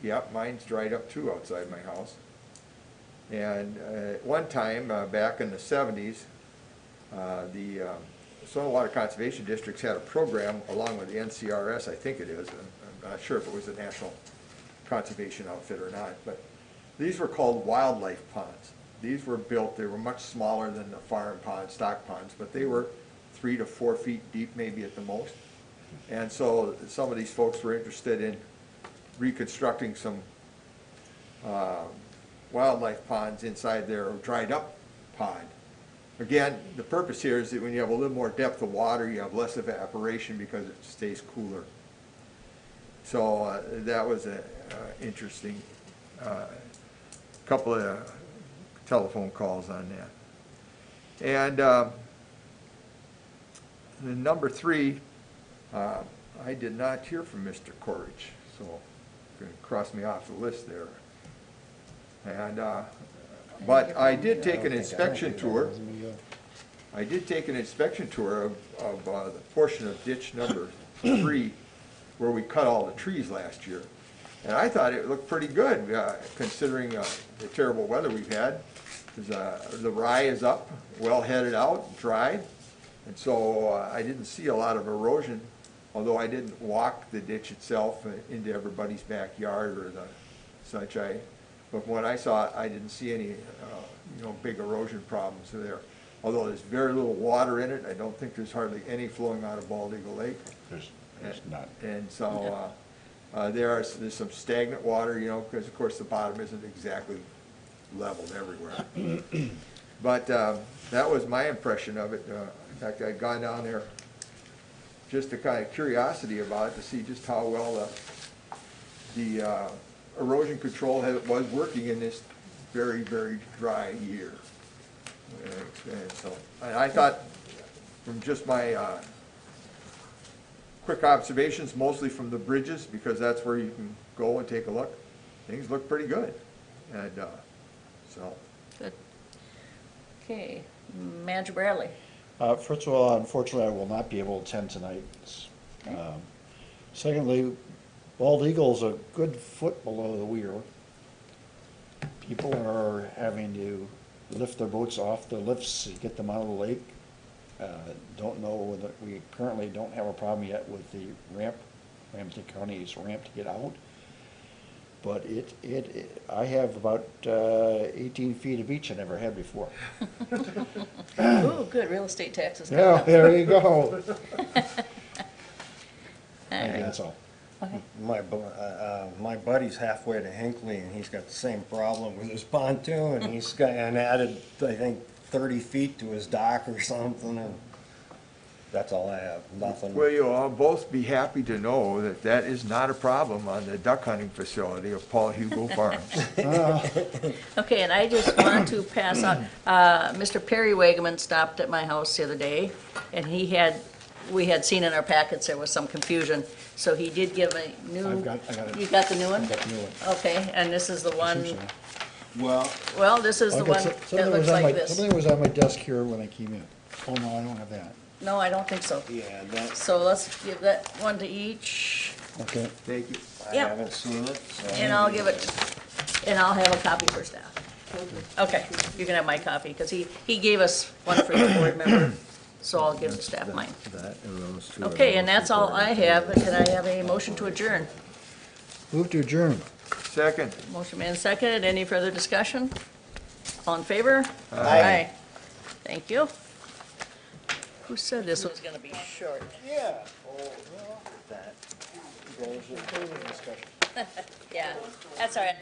yep, mine's dried up too outside my house. And at one time, back in the 70s, the Soil Water Conservation Districts had a program along with the NCRS, I think it is. I'm not sure if it was a national conservation outfit or not, but these were called wildlife ponds. These were built, they were much smaller than the farm ponds, stock ponds, but they were 3 to 4 feet deep, maybe at the most. And so some of these folks were interested in reconstructing some wildlife ponds inside their dried up pond. Again, the purpose here is that when you have a little more depth of water, you have less evaporation because it stays cooler. So that was an interesting couple of telephone calls on that. And the number 3, I did not hear from Mr. Corridge, so going to cross me off the list there. And but I did take an inspection tour. I did take an inspection tour of the portion of ditch number 3 where we cut all the trees last year. And I thought it looked pretty good considering the terrible weather we've had. The rye is up, well headed out, dried. And so I didn't see a lot of erosion, although I didn't walk the ditch itself into everybody's backyard or the such. But when I saw it, I didn't see any big erosion problems there. Although there's very little water in it, I don't think there's hardly any flowing out of Bald Eagle Lake. There's not. And so there's some stagnant water, because of course the bottom isn't exactly leveled everywhere. But that was my impression of it. In fact, I'd gone down there just to kind of curiosity about it to see just how well the erosion control was working in this very, very dry year. And I thought, from just my quick observations, mostly from the bridges, because that's where you can go and take a look, things look pretty good. And so. Good. Okay, Manager Bradley. First of all, unfortunately, I will not be able to attend tonight. Secondly, Bald Eagle's a good foot below the weir. People are having to lift their boats off the lifts to get them out of the lake. Don't know whether we currently don't have a problem yet with the ramp, Ramsey County's ramp to get out. But I have about 18 feet of beach I never had before. Ooh, good, real estate taxes. Yeah, there you go. That's all. Okay. My buddy's halfway to Hinckley, and he's got the same problem with his pontoon, and he's got added, I think, 30 feet to his dock or something, and that's all I have, nothing. Well, you'll all both be happy to know that that is not a problem on the duck hunting facility of Paul Hugo Farms. Okay, and I just want to pass on, Mr. Perry Wagaman stopped at my house the other day, and we had seen in our packets there was some confusion, so he did give a new. I got it. You got the new one? I got the new one. Okay, and this is the one, Well, this is the one that looks like this. Something was on my desk here when I came in. Oh, no, I don't have that. No, I don't think so. yeah, So let's give that one to each, Okay. Thank you. I Yep. haven't seen it, so. and I'll give it, and I'll have a copy for staff. Okay, you can have my copy, because he gave us one for the board member, so I'll give staff mine. That and those two. Okay, and that's all I have. Can I have a motion to adjourn? Move to adjourn. Second. Motion made and seconded. Any further discussion? All in favor? Aye. Thank you. Who said this was gonna be short? Yeah. That goes with further discussion. Yeah, that's all right.